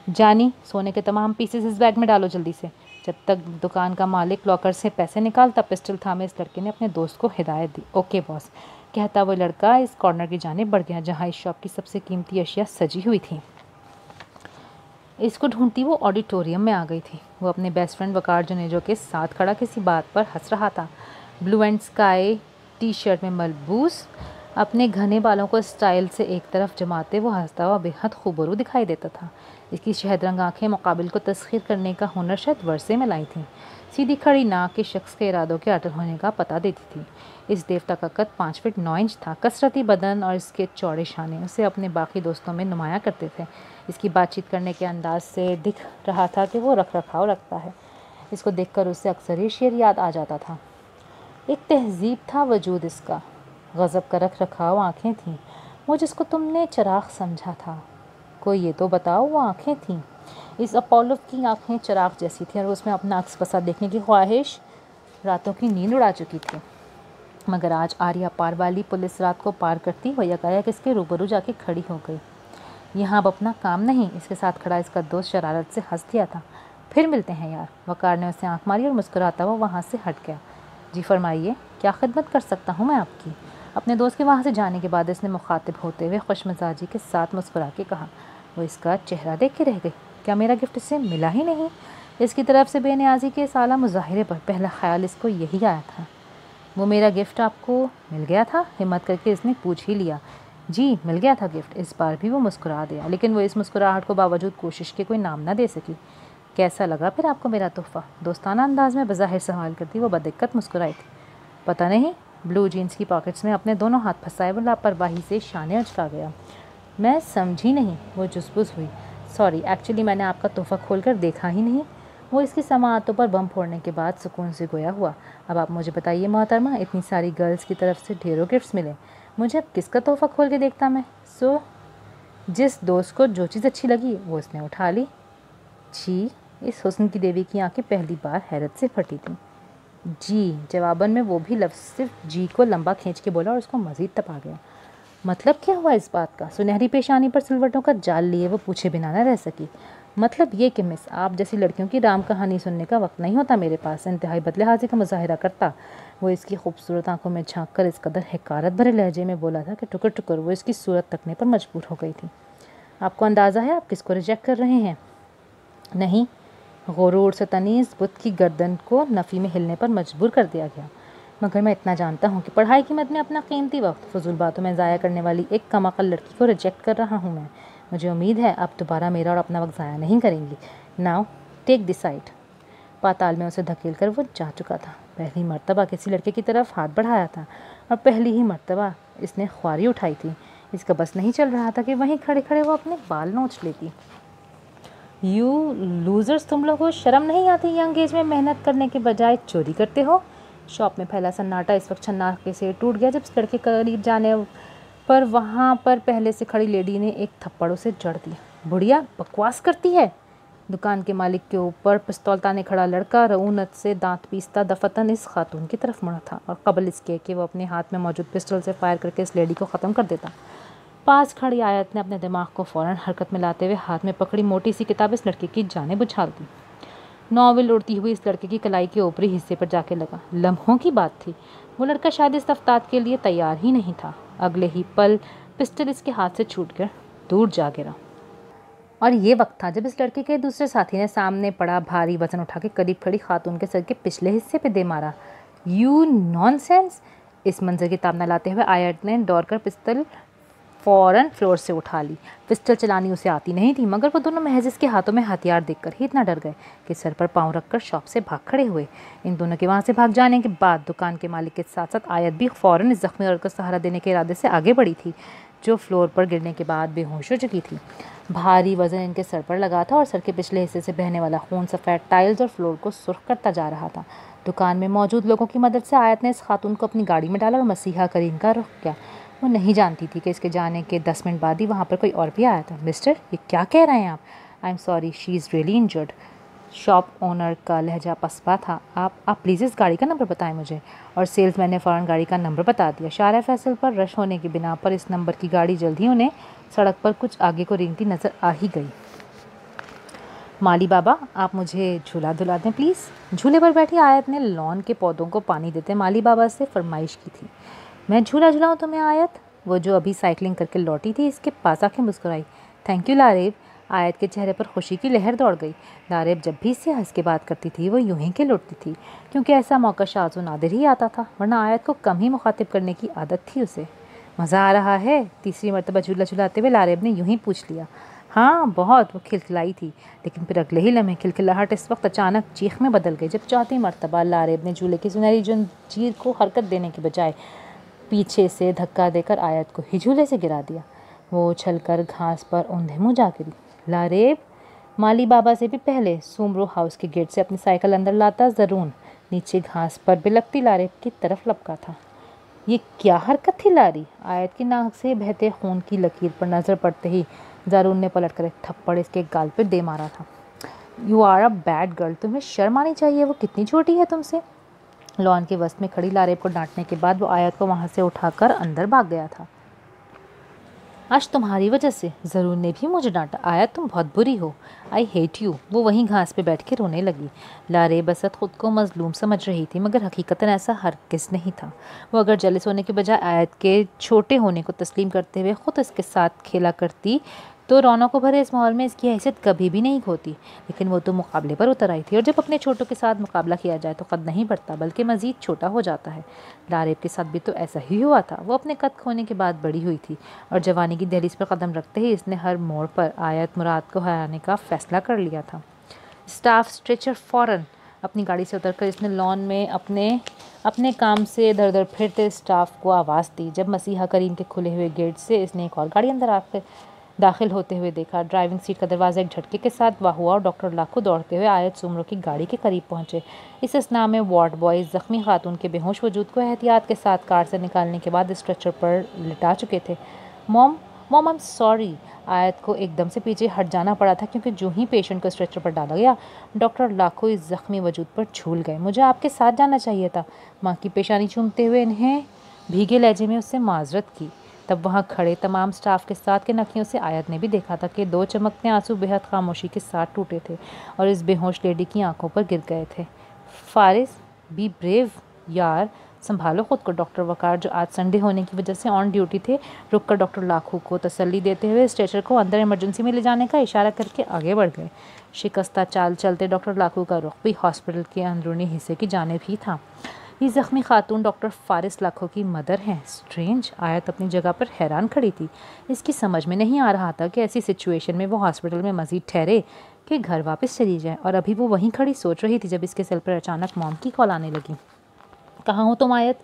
Speaker 1: जानी, सोने के तमाम पीसेस इस बैग में डालो जल्दी से। जब तक दुकान का मालिक लॉकर से पैसे निकालता, पिस्टल थामे इस लड़के ने अपने दोस्त को हिदायत दी। ओके बॉस, कहता वो लड़का इस कॉर्नर की जानिब बढ़ गया जहाँ इस शॉप की सबसे कीमती अशिया सजी हुई थी। इसको ढूंढती वो ऑडिटोरियम में आ गई थी। वो अपने बेस्ट फ्रेंड वकार जुनेजो के साथ खड़ा किसी बात पर हंस रहा था। ब्लू एंड स्काई टी-शर्ट में मलबूस, अपने घने बालों को स्टाइल से एक तरफ जमाते वो हंसता हुआ बेहद खूबरू दिखाई देता था। इसकी शहद रंग आँखें मुकाबिल को तस्खीर करने का हुनर शायद वर्षे में लाई थी। सीधी खड़ी नाक के शख्स के इरादों के अटल होने का पता देती थी। इस देवता का कद 5 फीट 9 इंच था। कसरती बदन और इसके चौड़े शाने उसे अपने बाकी दोस्तों में नुमाया करते थे। इसकी बातचीत करने के अंदाज से दिख रहा था कि वो रख रखाव रखता है। इसको देखकर उसे अक्सर ये शेर याद आ जाता था। एक तहजीब था वजूद इसका, गज़ब का रख रखाव आँखें थीं, वो जिसको तुमने चिराग समझा था। कोई ये तो बताओ वो आँखें थीं। इस अपोलो की आँखें चिराग जैसी थी और उसमें अपना अक्स पसा देखने की ख्वाहिश रातों की नींद उड़ा चुकी थी। मगर आज आर्या पार वाली पुलिस रात को पार करती हुई यकायक इसके रूबरू जाके खड़ी हो गई। यहाँ अब अपना काम नहीं, इसके साथ खड़ा इसका दोस्त शरारत से हंस दिया था। फिर मिलते हैं यार। वकार ने उसे आंख मारी और मुस्कुराता हुआ वहाँ से हट गया। जी फरमाइए, क्या खिदमत कर सकता हूँ मैं आपकी? अपने दोस्त के वहाँ से जाने के बाद इसने मुखातिब होते हुए खुशमिजाजी के साथ मुस्कुरा के कहा। वो इसका चेहरा देख के रह गई। क्या मेरा गिफ्ट इससे मिला ही नहीं? इसकी तरफ से बेनियाजी के साला मुजाहिरे पर पहला ख्याल इसको यही आया था। वो मेरा गिफ्ट आपको मिल गया था? हिम्मत करके इसने पूछ ही लिया। जी मिल गया था गिफ्ट। इस बार भी वो मुस्कुरा दिया, लेकिन वो इस मुस्कुराहट को बावजूद कोशिश के कोई नाम ना दे सकी। कैसा लगा फिर आपको मेरा तोहफ़ा? दोस्ताना अंदाज में बज़ाहिर सवाल करती वो बदिक्कत मुस्कुराई थी। पता नहीं। ब्लू जीन्स की पॉकेट्स में अपने दोनों हाथ फंसाए वो लापरवाही से शाने उचका गया। मैं समझी नहीं, वो जुस्बुस हुई। सॉरी, एक्चुअली मैंने आपका तोहफ़ा खोलकर देखा ही नहीं। वो इसकी समाअतों पर बम फोड़ने के बाद सुकून से गोया हुआ। अब आप मुझे बताइए मोहतरमा, इतनी सारी गर्ल्स की तरफ से ढेरों गिफ्ट्स मिले, मुझे अब किसका तोहफ़ा खोल के देखता मैं? जिस दोस्त को जो चीज़ अच्छी लगी वो उसने उठा ली। जी, इस हुस्न की देवी की आंखें पहली बार हैरत से फटी थीं। जी, जवाबन में वो भी लफ्ज़ सिर्फ जी को लंबा खींच के बोला और उसको मज़ीद तपा गया। मतलब क्या हुआ इस बात का? सुनहरी पेशानी पर सिलवटों का जाल लिए वो पूछे बिना न रह सकी। मतलब ये कि मिस, आप जैसी लड़कियों की राम कहानी सुनने का वक्त नहीं होता मेरे पास। इंतहाई बदलेहाजी का मुजाहिरा करता वो इसकी खूबसूरत आंखों में झांक कर इस कदर हकारत भरे लहजे में बोला था कि टुकर टुकर वो इसकी सूरत तकने पर मजबूर हो गई थी। आपको अंदाज़ा है आप किसको रिजेक्ट कर रहे हैं? नहीं। गुरूर से तनीज़ बुत की गर्दन को नफ़ी में हिलने पर मजबूर कर दिया गया। मगर मैं इतना जानता हूँ कि पढ़ाई की मद में अपना कीमती वक्त फजूल बातों में ज़ाया करने वाली एक कमाकल लड़की को रिजेक्ट कर रहा हूँ मैं। मुझे उम्मीद है आप दोबारा मेरा और अपना वक्त ज़ाया नहीं करेंगी। Now take decide. पाताल में उसे धकेल कर वो जा चुका था। पहली मर्तबा किसी लड़के की तरफ हाथ बढ़ाया था और पहली ही मर्तबा इसने ख्वारी उठाई थी। इसका बस नहीं चल रहा था कि वहीं खड़े खड़े वो अपने बाल नोच लेती। यू लूज़र्स, तुम लोगों को शर्म नहीं आती? यंग एज में मेहनत करने के बजाय चोरी करते हो। शॉप में फैला सन्नाटा इस वक्त छन्नाटे से टूट गया जब इस लड़के करीब जाने पर वहाँ पर पहले से खड़ी लेडी ने एक थप्पड़ उसे जड़ दिया। बुढ़िया बकवास करती है। दुकान के मालिक के ऊपर पिस्तौल ताने खड़ा लड़का रऊनत से दांत पीसता दफतन इस खातून की तरफ मुड़ा था और कबल इसके कि वो अपने हाथ में मौजूद पिस्टल से फायर करके इस लेडी को ख़त्म कर देता। पास खड़ी आयत ने अपने दिमाग को फ़ौरन हरकत में लाते हुए हाथ में पकड़ी मोटी सी किताब इस लड़के की जानिब उछाल दी। नॉवेल उड़ती हुई इस लड़के की कलाई के ऊपरी हिस्से पर जाके लगा। लम्हों की बात थी, वो लड़का शायद इस तफ्तात के लिए तैयार ही नहीं था। अगले ही पल पिस्टल इसके हाथ से छूटकर दूर जा गिरा और ये वक्त था जब इस लड़के के दूसरे साथी ने सामने पड़ा भारी वजन उठा के करीब खड़ी खातून के सर के पिछले हिस्से पे दे मारा। You nonsense! इस मंजर की ताबना लाते हुए आयत ने दौड़कर पिस्तल फ़ौरन फ्लोर से उठा ली। पिस्टल चलानी उसे आती नहीं थी, मगर वो दोनों महज इसके हाथों में हथियार देखकर ही इतना डर गए कि सर पर पांव रखकर शॉप से भाग खड़े हुए। इन दोनों के वहाँ से भाग जाने के बाद दुकान के मालिक के साथ साथ आयत भी फ़ौरन इस जख्मी औरत को सहारा देने के इरादे से आगे बढ़ी थी, जो फ्लोर पर गिरने के बाद बेहोश हो चुकी थी। भारी वजन इनके सर पर लगा था और सर के पिछले हिस्से से बहने वाला खून सफ़ेद टाइल्स और फ्लोर को सुर्ख करता जा रहा था। दुकान में मौजूद लोगों की मदद से आयत ने इस खातून को अपनी गाड़ी में डाला और मसीहा करीम का रुख किया। वो नहीं जानती थी कि इसके जाने के 10 मिनट बाद ही वहाँ पर कोई और भी आया था। मिस्टर, ये क्या कह रहे हैं आप? I am sorry, she is really injured. Shop owner का लहजा पसपा था। आप प्लीज़ इस गाड़ी का नंबर बताएं मुझे। और सेल्समैन ने फ़ौरन गाड़ी का नंबर बता दिया। शारा फैसल पर रश होने की बिना पर इस नंबर की गाड़ी जल्द ही उन्हें सड़क पर कुछ आगे को रेंगती नज़र आ ही गई। माली बाबा, आप मुझे झूला धुला दें प्लीज़। झूले पर बैठी आयत ने लॉन के पौधों को पानी देते माली बाबा से फरमाइश की थी। मैं झूला झुलाऊँ तुम्हें आयत? वो जो अभी साइकिलिंग करके लौटी थी इसके पास आके मुस्कुराई। Thank you Laraib. आयत के चेहरे पर खुशी की लहर दौड़ गई। लारेब जब भी इससे हंस के बात करती थी वो यूं ही के लौटती थी, क्योंकि ऐसा मौका शाज़ व नादिर ही आता था, वरना आयत को कम ही मुखातिब करने की आदत थी उसे। मज़ा आ रहा है? तीसरी मरतबा झूला झुलाते हुए लारेब ने यूं ही पूछ लिया। हाँ बहुत, वो खिलखिलाई थी, लेकिन फिर अगले ही लम्हे खिलखिलाहट इस वक्त अचानक चीख में बदल गई जब चौथी मर्तबा लारेब ने झूले की सुनहरी जंजीर को हरकत देने के बजाय पीछे से धक्का देकर आयत को ही झूले से गिरा दिया। वो उछलकर घास पर औंधे मुँह जा गिरी। लारेब माली बाबा से भी पहले सोमरो हाउस के गेट से अपनी साइकिल अंदर लाता ज़रून नीचे घास पर बिलकती लारेब की तरफ लपका था। ये क्या हरकत थी लारी? आयत की नाक से बहते खून की लकीर पर नज़र पड़ते ही ज़रून ने पलट कर एक थप्पड़ इसके गाल पे दे मारा था। You are a bad girl, तुम्हें शर्म आनी चाहिए, वो कितनी छोटी है तुमसे। लॉन के वस्त में खड़ी लारेब को डांटने के बाद वो आयत को वहाँ से उठाकर अंदर भाग गया था। आज तुम्हारी वजह से ज़रून ने भी मुझे डांटा। आयत तुम बहुत बुरी हो, आई हेट यू। वो वहीं घास पे बैठ के रोने लगी। लारेब असद ख़ुद को मजलूम समझ रही थी, मगर हकीकतन ऐसा हरगिज़ नहीं था। वो अगर जलिस होने के बजाय आयत के छोटे होने को तस्लीम करते हुए ख़ुद इसके साथ खेला करती तो रौनकों भरे इस माहौल में इसकी हैसियत कभी भी नहीं खोती। लेकिन वो तो मुकाबले पर उतर आई थी, और जब अपने छोटों के साथ मुकाबला किया जाए तो कद नहीं बढ़ता बल्कि मज़ीद छोटा हो जाता है। लारेब के साथ भी तो ऐसा ही हुआ था। वो अपने कद खोने के बाद बड़ी हुई थी, और जवानी की दहलीज पर कदम रखते ही इसने हर मोड़ पर आयत मुराद को हराने का फ़ैसला कर लिया था। स्टाफ स्ट्रेचर फ़ौरन अपनी गाड़ी से उतरकर इसने लॉन में अपने काम से इधर उधर फिरते स्टाफ को आवाज़ दी। जब मसीहा करीम के खुले हुए गेट से इसने एक और गाड़ी अंदर आकर दाखिल होते हुए देखा। ड्राइविंग सीट का दरवाज़ा एक झटके के साथ वाह हुआ और डॉक्टर लाखू दौड़ते हुए आयत सोमरो की गाड़ी के करीब पहुंचे। इस असना में वार्ड बॉयज़ ज़ख्मी खातून के बेहोश वजूद को एहतियात के साथ कार से निकालने के बाद स्ट्रेचर पर लिटा चुके थे। Mom I am sorry. आयत को एकदम से पीछे हट जाना पड़ा था, क्योंकि जो ही पेशेंट को स्ट्रेचर पर डाला गया डॉक्टर लाखू इस ज़ख्मी वजूद पर झूल गए। मुझे आपके साथ जाना चाहिए था। माँ की पेशानी चूमते हुए इन्हें भीगे लहजे में उससे माजरत की। तब वहाँ खड़े तमाम स्टाफ के साथ के नखियों से आयत ने भी देखा था कि दो चमकते आंसू बेहद खामोशी के साथ टूटे थे और इस बेहोश लेडी की आंखों पर गिर गए थे। फारिस बी ब्रेव यार, संभालो खुद को। डॉक्टर वकार, जो आज संडे होने की वजह से ऑन ड्यूटी थे, रुककर डॉक्टर लाखू को तसल्ली देते हुए स्ट्रेचर को अंदर इमरजेंसी में ले जाने का इशारा करके आगे बढ़ गए। शिकस्ता चाल चलते डॉक्टर लाखू का रुख भी हॉस्पिटल के अंदरूनी हिस्से की जानिब ही था। ये ज़ख्मी खातून डॉक्टर फारिस लाखो की मदर हैं। स्ट्रेंज। आयत अपनी जगह पर हैरान खड़ी थी। इसकी समझ में नहीं आ रहा था कि ऐसी सिचुएशन में वो हॉस्पिटल में मज़ीद ठहरे कि घर वापस चली जाए, और अभी वो वहीं खड़ी सोच रही थी जब इसके सेल पर अचानक मॉम की कॉल आने लगी। कहाँ हो तुम आयत?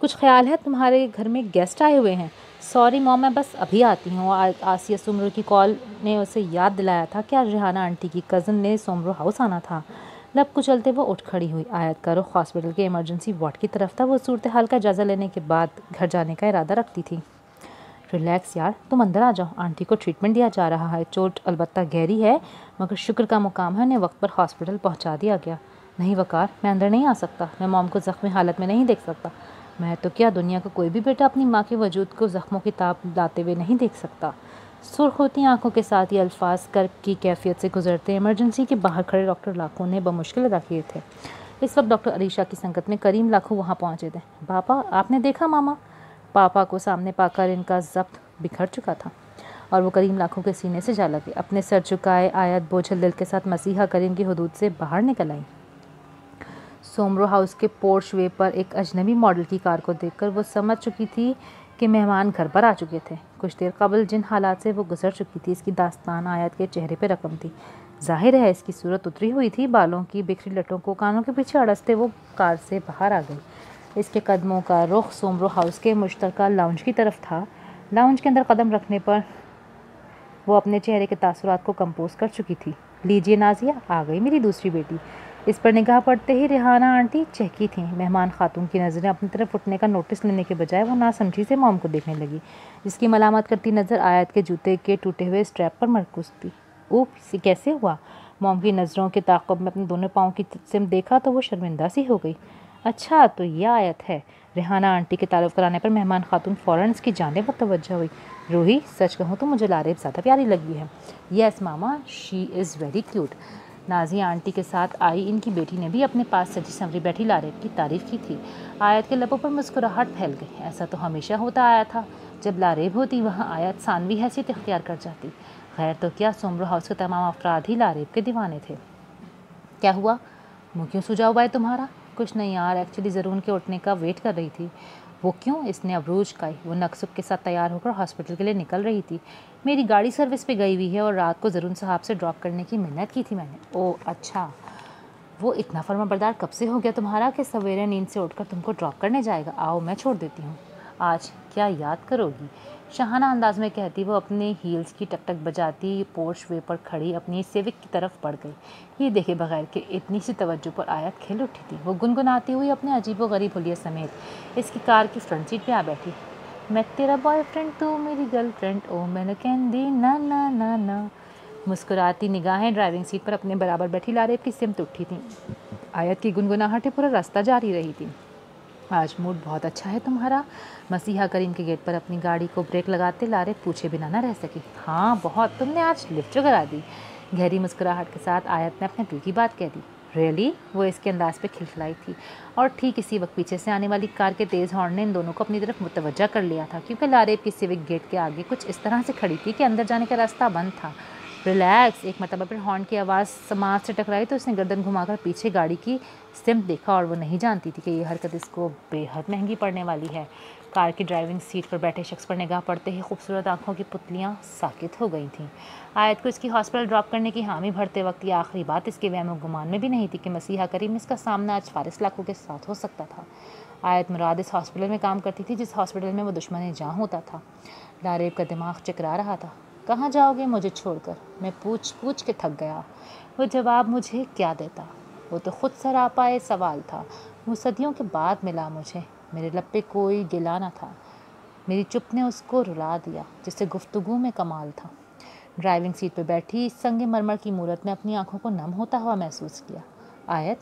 Speaker 1: कुछ ख्याल है? तुम्हारे घर में गेस्ट आए हुए हैं। सॉरी मॉम, मैं बस अभी आती हूँ। आसिया सोमरो की कॉल ने उसे याद दिलाया था कि आज रेहाना आंटी की कज़न ने सोमरो हाउस आना था। लब कुचलते वो उठ खड़ी हुई। आयत का रुख हॉस्पिटल के इमरजेंसी वार्ड की तरफ था। वो सूरत हाल का जायज़ा लेने के बाद घर जाने का इरादा रखती थी। रिलैक्स यार, तुम अंदर आ जाओ। आंटी को ट्रीटमेंट दिया जा रहा है। चोट अलबत्ता गहरी है, मगर शुक्र का मुकाम है उन्हें वक्त पर हॉस्पिटल पहुंचा दिया गया। नहीं वकार, मैं अंदर नहीं आ सकता। मैं मॉम को ज़ख्मी हालत में नहीं देख सकता। मैं तो क्या, दुनिया का कोई भी बेटा अपनी माँ के वजूद को ज़ख्मों की ताप लाते हुए नहीं देख सकता। सुर्ख होती आंखों के साथ ये अल्फाज कर्ब की कैफियत से गुजरते इमरजेंसी के बाहर खड़े डॉक्टर लाखू ने बमुश्किल अदा किए थे। इस वक्त डॉक्टर अलीशा की संगत में करीम लाखू वहाँ पहुँचे थे। पापा, आपने देखा मामा? पापा को सामने पाकर इनका ज़ब्त बिखर चुका था और वो करीम लाखू के सीने से जा लगे। अपने सर झुकाए आयत बोझल दिल के साथ मसीहा करीम की हदूद से बाहर निकल आई। सोमरो हाउस के पोर्च वे पर एक अजनबी मॉडल की कार को देखकर वो समझ चुकी थी कि मेहमान घर पर आ चुके थे। कुछ देर कबल जिन हालात से वो गुजर चुकी थी, इसकी दास्तान आयत के चेहरे पर रकम थी। जाहिर है इसकी सूरत उतरी हुई थी। बालों की बिखरी लटों को कानों के पीछे अड़सते वो कार से बाहर आ गई। इसके कदमों का रुख सोमरो हाउस के मुश्तरका लाउंज की तरफ था। लाउंज के अंदर कदम रखने पर वो अपने चेहरे के तासुरात को कंपोज कर चुकी थी। लीजिए नाजिया, आ गई मेरी दूसरी बेटी। इस पर निगाह पड़ते ही रेहाना आंटी चहकी थी। मेहमान खातून की नज़रें अपनी तरफ उठने का नोटिस लेने के बजाय वो नासमझी से मॉम को देखने लगी, जिसकी मलामत करती नज़र आयत के जूते के टूटे हुए स्ट्रैप पर मरकूज थी। ऊप, कैसे हुआ? मॉम की नज़रों के ताक़ुब में अपने दोनों पाँव की सिम देखा तो वो शर्मिंदा सी हो गई। अच्छा, तो ये आयत है। रेहाना आंटी के तारुफ कराने पर मेहमान खातून फ़ौरन इसकी जानिब तवज्जो हुई। रूही, सच कहूँ तो मुझे लारेब ज़्यादा प्यारी लगी है। Yes mama, she is very cute. Nazia aunty के साथ आई इनकी बेटी ने भी अपने पास सजी संवरी बैठी लारेब की तारीफ़ की थी। आयत के लबों पर मुस्कुराहट फैल गई। ऐसा तो हमेशा होता आया था, जब लारेब होती वहाँ आयत सानवी हैसियत इख्तियार कर जाती। खैर तो क्या, सोमरो हाउस के तमाम अफराद ही लारेब के दीवाने थे। क्या हुआ? मुँह क्यों सूजा हुआ है तुम्हारा? कुछ नहीं यार, एक्चुअली ज़रून के उठने का वेट कर रही थी। वो क्यों? इसने अबरूज खाई। वो नकसुक के साथ तैयार होकर हॉस्पिटल के लिए निकल रही थी। मेरी गाड़ी सर्विस पे गई हुई है और रात को ज़रून साहब से ड्रॉप करने की मिन्नत की थी मैंने। ओह अच्छा, वो इतना फर्माबरदार कब से हो गया तुम्हारा कि सवेरे नींद से उठकर तुमको ड्रॉप करने जाएगा? आओ मैं छोड़ देती हूँ। आज क्या याद करोगी? शाहाना अंदाज में कहती वो अपने हील्स की टक टक बजाती पोर्च वे पर खड़ी अपनी सिविक की तरफ बढ़ गई। ये देखे बगैर कि इतनी सी तवज्जो पर आयत खिल उठी थी। वो गुनगुनाती हुई अपने अजीबो गरीब हुलिये समेत इसकी कार की फ्रंट सीट पे आ बैठी। मैं तेरा बॉयफ्रेंड, तू मेरी गर्लफ्रेंड, ओ मैंने कहंदी ना ना ना ना। मुस्कुराती निगाहें ड्राइविंग सीट पर अपने बराबर बैठी लारेब की सिमत उठी थी। आयत की गुनगुनाहटें पूरा रास्ता जारी रही थी। आज मूड बहुत अच्छा है तुम्हारा? मसीहा करीम के गेट पर अपनी गाड़ी को ब्रेक लगाते लारेब पूछे बिना न रह सकी। हाँ बहुत, तुमने आज लिफ्ट जो करा दी। गहरी मुस्कुराहट के साथ आयत ने अपने दिल की बात कह दी। रियली? वो इसके अंदाज पे खिलखिलाई थी और ठीक इसी वक्त पीछे से आने वाली कार के तेज़ हॉर्न ने इन दोनों को अपनी तरफ मुतवज्जा कर लिया था, क्योंकि लारेब की सिविक गेट के आगे कुछ इस तरह से खड़ी थी कि अंदर जाने का रास्ता बंद था। रिलैक्स। एक मरतबा फिर हॉर्न की आवाज़ समाज से टकराई तो उसने गर्दन घुमाकर पीछे गाड़ी की सिमत देखा और वो नहीं जानती थी कि ये हरकत इसको बेहद महंगी पड़ने वाली है। कार की ड्राइविंग सीट पर बैठे शख्स पर निगाह पड़ते ही खूबसूरत आंखों की पुतलियां साकित हो गई थीं। आयत को इसकी हॉस्पिटल ड्रॉप करने की हामी भरते वक्त ये आखिरी बात इसके वहम गुमान में भी नहीं थी कि मसीहा करीम इसका सामना आज फारिस लाखों के साथ हो सकता था। आयत मुराद इस हॉस्पिटल में काम करती थी जिस हॉस्पिटल में वो दुश्मन जहाँ होता था। लारेब का दिमाग चकरा रहा था। कहाँ जाओगे मुझे छोड़कर? मैं पूछ पूछ के थक गया। वो जवाब मुझे क्या देता? वो तो खुद सरापाए सवाल था। वो सदियों के बाद मिला मुझे। मेरे लब पे कोई गिला न था। मेरी चुप ने उसको रुला दिया जिससे गुफ्तगू में कमाल था। ड्राइविंग सीट पर बैठी संगे मरमर की मूरत में अपनी आंखों को नम होता हुआ महसूस किया। आयत,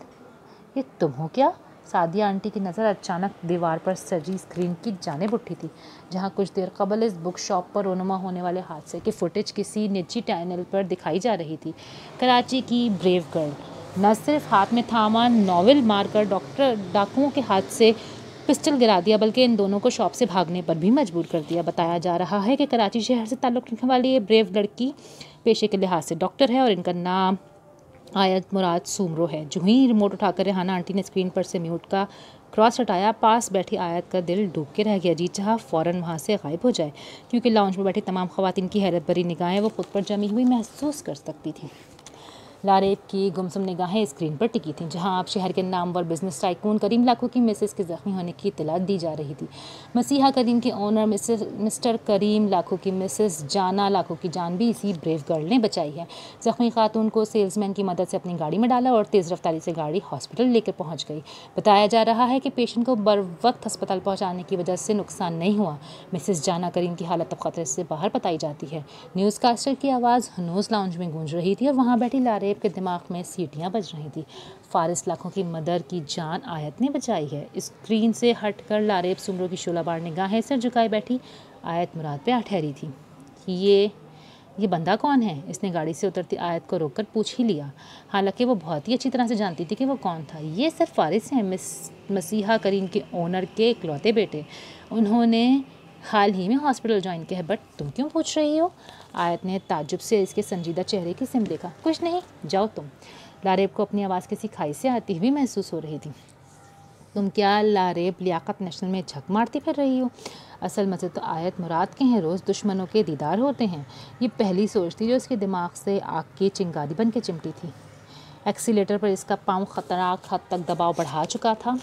Speaker 1: ये तुम हो क्या? सादिया आंटी की नज़र अचानक दीवार पर सजी स्क्रीन की जानिब उठी थी, जहां कुछ देर कबल इस बुक शॉप पर रोनुमा होने वाले हादसे की फुटेज किसी निजी चैनल पर दिखाई जा रही थी। कराची की ब्रेव गर्ल न सिर्फ हाथ में थामा नॉवेल मारकर डाकुओं के हाथ से पिस्टल गिरा दिया, बल्कि इन दोनों को शॉप से भागने पर भी मजबूर कर दिया। बताया जा रहा है कि कराची शहर से ताल्लुक़ रखने वाली ये ब्रेव लड़की पेशे के लिहाज से डॉक्टर है और इनका नाम आयत मुराद सूमरो है। जो ही रिमोट उठाकर रेहाना आंटी ने स्क्रीन पर से म्यूट का क्रॉस हटाया, पास बैठी आयत का दिल डूब के रह गया। जी चाहा फ़ौरन वहाँ से गायब हो जाए, क्योंकि लाउंज में बैठी तमाम ख़वातीन की हैरत भरी निगाहें वो खुद पर जमी हुई महसूस कर सकती थी। लारेब की गुमसुम निगाहें स्क्रीन पर टिकी थीं, जहां आप शहर के नामवर बिजनेस टाइकून करीम लाखों की मिसेस के ज़ख्मी होने की इत्तला दी जा रही थी। मसीहा करीम के ओनर मिस्टर करीम लाखों की मिसेस जाना लाखों की जान भी इसी ब्रेव गर्ल ने बचाई है। ज़ख्मी खातून को सेल्समैन की मदद से अपनी गाड़ी में डाला और तेज़ रफ्तारी से गाड़ी हॉस्पिटल लेकर पहुँच गई। बताया जा रहा है कि पेशेंट को बर वक्त अस्पताल पहुँचाने की वजह से नुकसान नहीं हुआ। मिसेस जाना करीम की हालत अब खतरे से बाहर बताई जाती है। न्यूज़ कास्टर की आवाज़ हनूज़ लाउंज में गूंज रही थी और वहाँ बैठी लारेब के दिमाग में सीटियां बज रही थी। फारिस लाखों की मदर की जान आयत ने बचाई है। स्क्रीन से हटकर लारेब सुमरो की शोलाबार निगाहें सिर झुकाए बैठी आयत मुराद पे आ ठहरी थी। ये बंदा कौन है? इसने गाड़ी से उतरती आयत को रोककर पूछ ही लिया, हालांकि वो बहुत ही अच्छी तरह से जानती थी कि वो कौन था। ये सर फारिस हैं, मसीहा करीम के ओनर के इकलौते बेटे। उन्होंने हाल ही में हॉस्पिटल ज्वाइन किया है। बट तुम क्यों पूछ रही हो? आयत ने ताज्जुब से इसके संजीदा चेहरे की सिम देखा। कुछ नहीं, जाओ तुम। लारेब को अपनी आवाज़ किसी खाई से आती हुई महसूस हो रही थी। तुम क्या लारेब लियाकत नेशनल में झक मारती फिर रही हो? असल मज़े तो आयत मुराद के हैं, रोज़ दुश्मनों के दीदार होते हैं। ये पहली सोच थी जो इसके दिमाग से आग की चिंगारी बन के चिमटी थी। एक्सीलेटर पर इसका पाँव खतरनाक हद तक दबाव बढ़ा चुका था।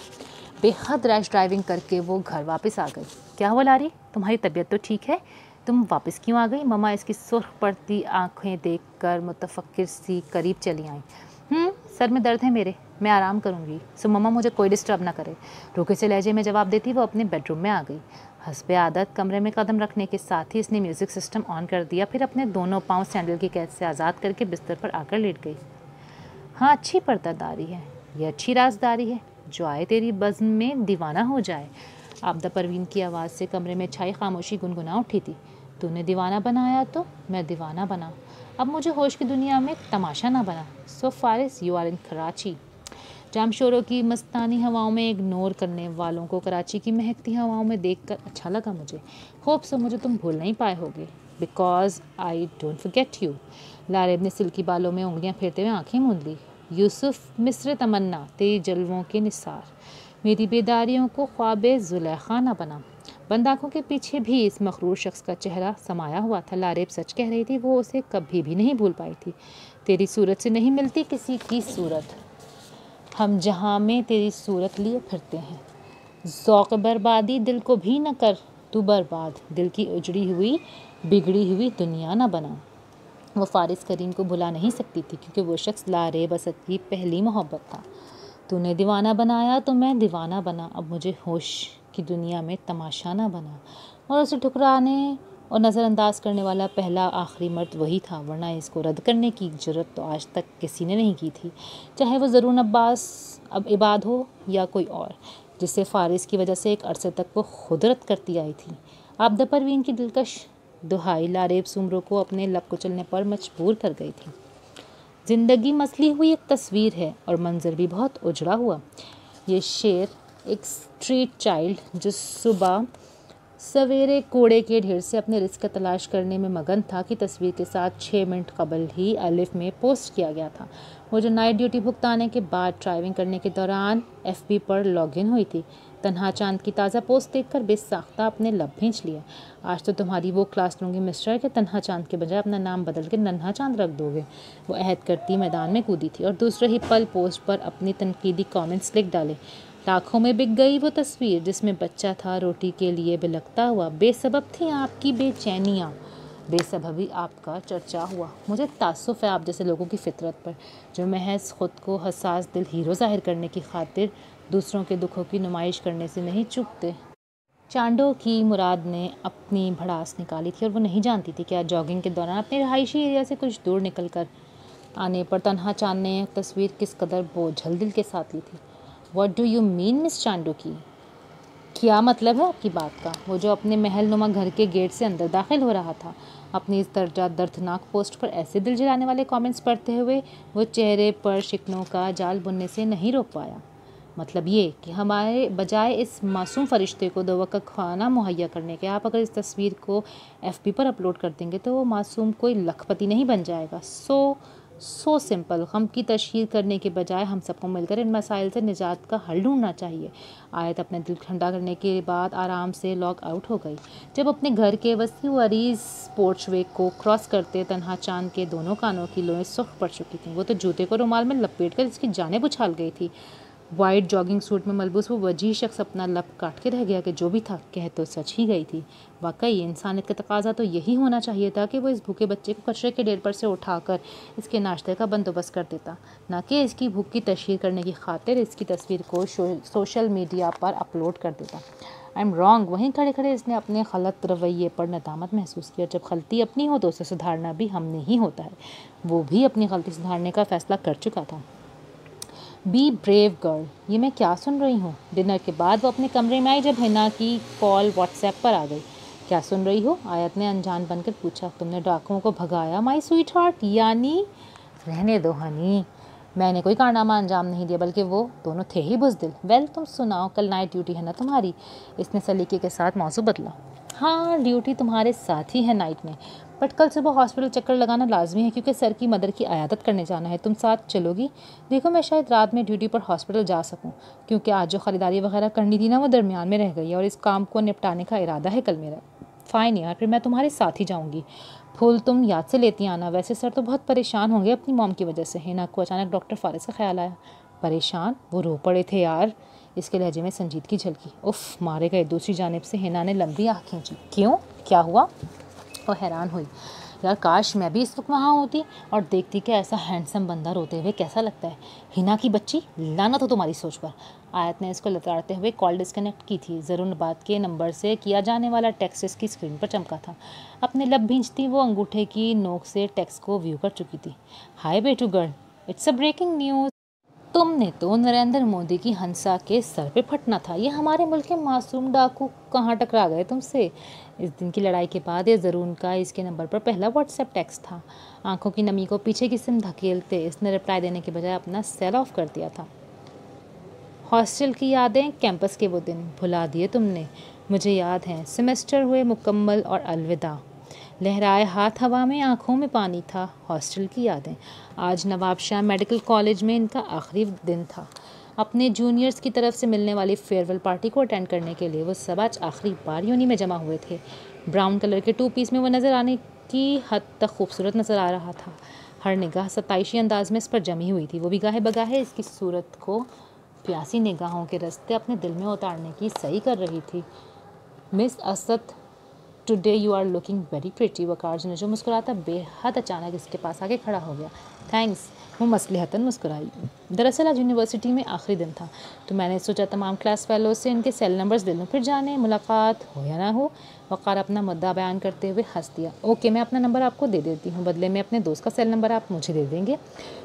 Speaker 1: बेहद रैश ड्राइविंग करके वो घर वापस आ गई। क्या हुआ लारी, तुम्हारी तबीयत तो ठीक है? तुम वापस क्यों आ गई? मम्मा इसकी सुर्ख पड़ती आंखें देखकर मुतफक्किर सी करीब चली आईं। सर में दर्द है मेरे, मैं आराम करूँगी, सो मम्मा मुझे कोई डिस्टर्ब ना करे। रूखे से लहजे में जवाब देती वो अपने बेडरूम में आ गई। हस्बे आदत कमरे में कदम रखने के साथ ही इसने म्यूज़िक सिस्टम ऑन कर दिया, फिर अपने दोनों पाँव सैंडल की कैद से आज़ाद करके बिस्तर पर आकर लेट गई। हाँ, अच्छी पर्दादारी है, ये अच्छी राजदारी है, जो आए तेरी बज़्म में दीवाना हो जाए। आबदा परवीन की आवाज़ से कमरे में छाई खामोशी गुनगुना उठी थी। तूने दीवाना बनाया तो मैं दीवाना बना, अब मुझे होश की दुनिया में तमाशा ना बना। So Faris, you are in Karachi. जामशोरों की मस्तानी हवाओं में इग्नोर करने वालों को कराची की महकती हवाओं में देखकर अच्छा लगा मुझे। होप सो मुझे तुम भूल नहीं पाए होगे, because I don't forget you. Lareb ने सिल्की बालों में उंगलियां फेरते हुए आंखें मूंद ली। यूसुफ मिस्र तमन्ना, तेरी जलवों के निसार। मेरी बेदारियों को ख्वाब जुलेखा न बना। बंद आँखों के पीछे भी इस मखरूर शख्स का चेहरा समाया हुआ था। लारेब सच कह रही थी, वो उसे कभी भी नहीं भूल पाई थी। तेरी सूरत से नहीं मिलती किसी की सूरत, हम जहाँ में तेरी सूरत लिए फिरते हैं। ज़ौक़ बर्बादी दिल को भी न कर तू बर्बाद, दिल की उजड़ी हुई बिगड़ी हुई दुनिया न बना। वो फ़ारिस करीम को भुला नहीं सकती थी, क्योंकि वो शख्स लारेब असद की पहली मोहब्बत था। तूने दीवाना बनाया तो मैं दीवाना बना, अब मुझे होश की दुनिया में तमाशा ना बना। और उसे ठुकराने और नज़रअंदाज करने वाला पहला आखिरी मर्द वही था, वरना इसको रद्द करने की ज़रूरत तो आज तक किसी ने नहीं की थी, चाहे वो ज़रून अब्बास अब इबाद हो या कोई और, जिसे फ़ारिस की वजह से एक अरसे तक वो खुद रद्द करती आई थी। आबदा परवीन की दिलकश दुहाई लारेब सुमरों को अपने लब कुचलने पर मजबूर कर गई थी। ज़िंदगी मसली हुई एक तस्वीर है और मंजर भी बहुत उजड़ा हुआ। ये शेर एक स्ट्रीट चाइल्ड जो सुबह सवेरे कूड़े के ढेर से अपने रिस्क का तलाश करने में मगन था कि तस्वीर के साथ 6 मिनट कबल ही अलिफ में पोस्ट किया गया था। वो जो नाइट ड्यूटी भुगताने के बाद ड्राइविंग करने के दौरान FB पर लॉगिन हुई थी। तन्हा चांद की ताज़ा पोस्ट देखकर बेसाख्ता अपने लब भींच लिया। आज तो तुम्हारी वो क्लास लूँगी मिस्टर कि तन्हा चांद के बजाय अपना नाम बदल के नन्हा चांद रख दोगे। वो अहद करती मैदान में कूदी थी और दूसरे ही पल पोस्ट पर अपनी तनकीदी कमेंट्स लिख डाले। लाखों में बिक गई वो तस्वीर जिसमें बच्चा था रोटी के लिए बिलखता हुआ। बेसबब थी आपकी बेचैनियाँ, बेसबबी आपका चर्चा हुआ। मुझे तासुफ़ है आप जैसे लोगों की फितरत पर, जो महज ख़ुद को हसास दिल हीरो ज़ाहिर करने की खातिर दूसरों के दुखों की नुमाइश करने से नहीं चूकते। चांडो की मुराद ने अपनी भड़ास निकाली थी और वो नहीं जानती थी कि आज जॉगिंग के दौरान अपने रहायशी एरिया से कुछ दूर निकल कर आने पर तन्हा चांद ने तस्वीर किस कदर बोझल दिल के साथ ली थी। What do you mean miss Chando की, क्या मतलब है आपकी बात का? वो जो अपने महल नुमा घर के गेट से अंदर दाखिल हो रहा था, अपनी इस दर्दनाक पोस्ट पर ऐसे दिल जलाने वाले कमेंट्स पढ़ते हुए वो चेहरे पर शिकनों का जाल बुनने से नहीं रोक पाया। मतलब ये कि हमारे बजाय इस मासूम फरिश्ते को दो वक्त खाना मुहैया करने के आप अगर इस तस्वीर को FB पर अपलोड कर देंगे तो वो मासूम कोई लखपति नहीं बन जाएगा। So simple. गम की तशहीर करने के बजाय हम सबको मिलकर इन मसाइल से निजात का हल ढूंढना चाहिए। आयत अपने दिल ठंडा करने के बाद आराम से लॉग आउट हो गई। जब अपने घर के वसी व अरीज पोर्चवे को क्रॉस करते तन्हा चांद के दोनों कानों की लोएं सुर्ख पड़ चुकी थीं। वो तो जूते को रुमाल में लपेट कर इसकी जानिब उछाल गई थी। वाइट जॉगिंग सूट में मलबूस वो वजीह शख्स अपना लब काट के रह गया कि जो भी था कह तो सच ही गई थी। वाकई इंसानियत का तकाजा तो यही होना चाहिए था कि वो इस भूखे बच्चे को कचरे के ढेर पर से उठाकर इसके नाश्ते का बंदोबस्त कर देता, ना कि इसकी भूख की तशहीर करने की खातिर इसकी तस्वीर को सोशल मीडिया पर अपलोड कर देता। I am wrong. वहीं खड़े खड़े इसने अपने गलत रवैये पर नदामत महसूस किया। जब गलती अपनी हो तो उसे सुधारना भी हमने ही होता है। वो भी अपनी गलती सुधारने का फ़ैसला कर चुका था। Be brave girl. ये मैं क्या सुन रही हूँ? डिनर के बाद वो अपने कमरे में आई जब हिना की कॉल व्हाट्सएप पर आ गई। क्या सुन रही हो? आयत ने अनजान बनकर पूछा। तुमने डाकुओं को भगाया माई स्वीट हार्ट? यानी? रहने दो हनी, मैंने कोई कारनामा अंजाम नहीं दिया, बल्कि वो दोनों थे ही बुज़दिल। वेल तुम सुनाओ, कल नाइट ड्यूटी है ना तुम्हारी? इसने सलीके के साथ मौजू बदला। हाँ ड्यूटी तुम्हारे साथ ही है नाइट में, बट कल सुबह हॉस्पिटल चक्कर लगाना लाजमी है क्योंकि सर की मदर की अयादत करने जाना है। तुम साथ चलोगी? देखो मैं शायद रात में ड्यूटी पर हॉस्पिटल जा सकूं, क्योंकि आज जो ख़रीदारी वगैरह करनी थी ना वो दरमियान में रह गई है और इस काम को निपटाने का इरादा है कल मेरा। फ़ाइन यार, फिर मैं तुम्हारे साथ ही जाऊँगी। फूल तुम याद से लेती आना। वैसे सर तो बहुत परेशान होंगे अपनी मॉम की वजह से। हिना को अचानक डॉक्टर फ़ारिस का ख्याल आया। परेशान? वो रो पड़े थे यार। इसके लहजे में संजीदगी झलकी। उफ़ मारे गए। दूसरी जानिब से हिना ने लंबी आँख खींची। क्यों, क्या हुआ? वो हैरान हुई। यार काश मैं भी इस वक्त वहाँ होती और देखती कि ऐसा हैंडसम बंदा रोते हुए कैसा लगता है। हिना की बच्ची, लानत हो तुम्हारी सोच पर। आयत ने इसको लताड़ते हुए कॉल डिस्कनेक्ट की थी। ज़रूर बात के नंबर से किया जाने वाला टेक्स्ट इसकी स्क्रीन पर चमका था। अपने लब भींचती वो अंगूठे की नोक से टेक्स्ट को व्यू कर चुकी थी। हाय बेटू girl, it's a breaking news. तुमने तो नरेंद्र मोदी की हंसा के सर पे फटना था। ये हमारे मुल्क के मासूम डाकू कहाँ टकरा गए तुमसे? इस दिन की लड़ाई के बाद ये ज़रून का इसके नंबर पर पहला व्हाट्सएप टेक्स्ट था। आंखों की नमी को पीछे की सिम धकेलते इसने रिप्लाई देने के बजाय अपना सेल ऑफ कर दिया था। हॉस्टल की यादें, कैंपस के वो दिन भुला दिए तुमने। मुझे याद है, सेमेस्टर हुए मुकम्मल और अलविदा। लहराए हाथ हवा में, आंखों में पानी था। हॉस्टल की यादें। आज नवाबशाह मेडिकल कॉलेज में इनका आखिरी दिन था। अपने जूनियर्स की तरफ से मिलने वाली फेयरवेल पार्टी को अटेंड करने के लिए वो सब आज आखिरी बार यूनी में जमा हुए थे। ब्राउन कलर के 2 पीस में वो नज़र आने की हद तक खूबसूरत नज़र आ रहा था। हर निगाह सताइशी अंदाज में इस पर जमी हुई थी। वो भी गाहे बगाहे इसकी सूरत को प्यासी निगाहों के रास्ते अपने दिल में उतारने की सही कर रही थी। Miss Asad, today you are looking very pretty. Waqar जो मुस्कुराता बेहद अचानक इसके पास आके खड़ा हो गया। थैंक्स, वो मसलहतन मुस्कुराई। दरअसल आज यूनिवर्सिटी में आखिरी दिन था तो मैंने सोचा तमाम क्लास फेलो से इनके सेल नंबर्स ले लूँ, फिर जाने मुलाकात हो या ना हो। वकार अपना मुद्दा बयान करते हुए हंस दिया। ओके, मैं अपना नंबर आपको दे देती हूँ, बदले में अपने दोस्त का सेल नंबर आप मुझे दे देंगे।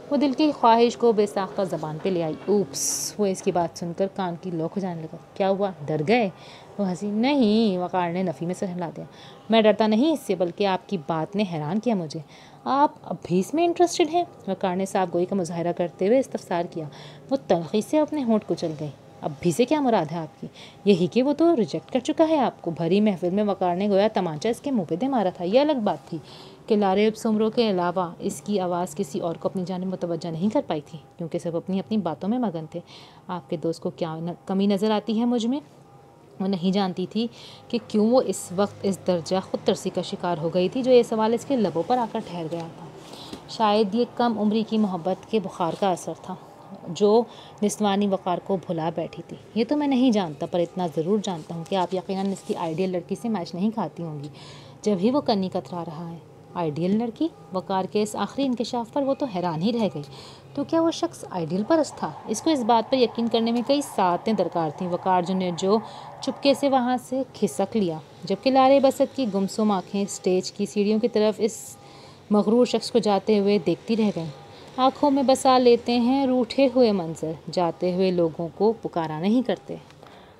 Speaker 1: वो दिल की ख्वाहिश को बेसाख्ता ज़बान पे ले आई। ऊप्स, वो इसकी बात सुनकर कान की लौ हो जाने लगा। क्या हुआ, डर गए? वो हंसी। नहीं, वकार ने नफ़ी में सर हिला दिया। मैं डरता नहीं इससे, बल्कि आपकी बात ने हैरान किया मुझे। आप अब भी इसमें इंटरेस्टेड हैं? वकार ने साफ गोई का मुजाहरा करते हुए इस्तफसार किया। वो तनखी से अपने होंठ कुचल गई। अब भी से क्या मुराद है आपकी? यही कि वो तो रिजेक्ट कर चुका है आपको। भरी महफिल में वकार ने गोया तमाचा इसके मुँह पे दे मारा था। यह अलग बात थी कि लारेब सुमरों के अलावा इसकी आवाज़ किसी और को अपनी जानिब मुतवज्जा नहीं कर पाई थी, क्योंकि सब अपनी अपनी बातों में मगन थे। आपके दोस्त को क्या कमी नज़र आती है मुझ में? वो नहीं जानती थी कि क्यों वो इस वक्त इस दर्जा खुद तरसी का शिकार हो गई थी जो ये सवाल इसके लबों पर आकर ठहर गया था। शायद ये कम उम्री की मोहब्बत के बुखार का असर था जो निस्वानी वकार को भुला बैठी थी। ये तो मैं नहीं जानता, पर इतना ज़रूर जानता हूँ कि आप यकीनन इसकी आइडियल लड़की से मैच नहीं खाती होंगी। जब ही वो कन्नी कतरा रहा है। आइडियल लड़की? वकार के इस आखिरी इंकशाफ पर वो तो हैरान ही रह गई। तो क्या वो शख्स आइडियल परस्त था? इसको इस बात पर यकीन करने में कई सातें दरकार थीं। वकार ने जो चुपके से वहाँ से खिसक लिया, जबकि लारे बसत की गुमसुम आँखें स्टेज की सीढ़ियों की तरफ इस मगरूर शख्स को जाते हुए देखती रह गईं। आँखों में बसा लेते हैं रूठे हुए मंजर, जाते हुए लोगों को पुकारा नहीं करते।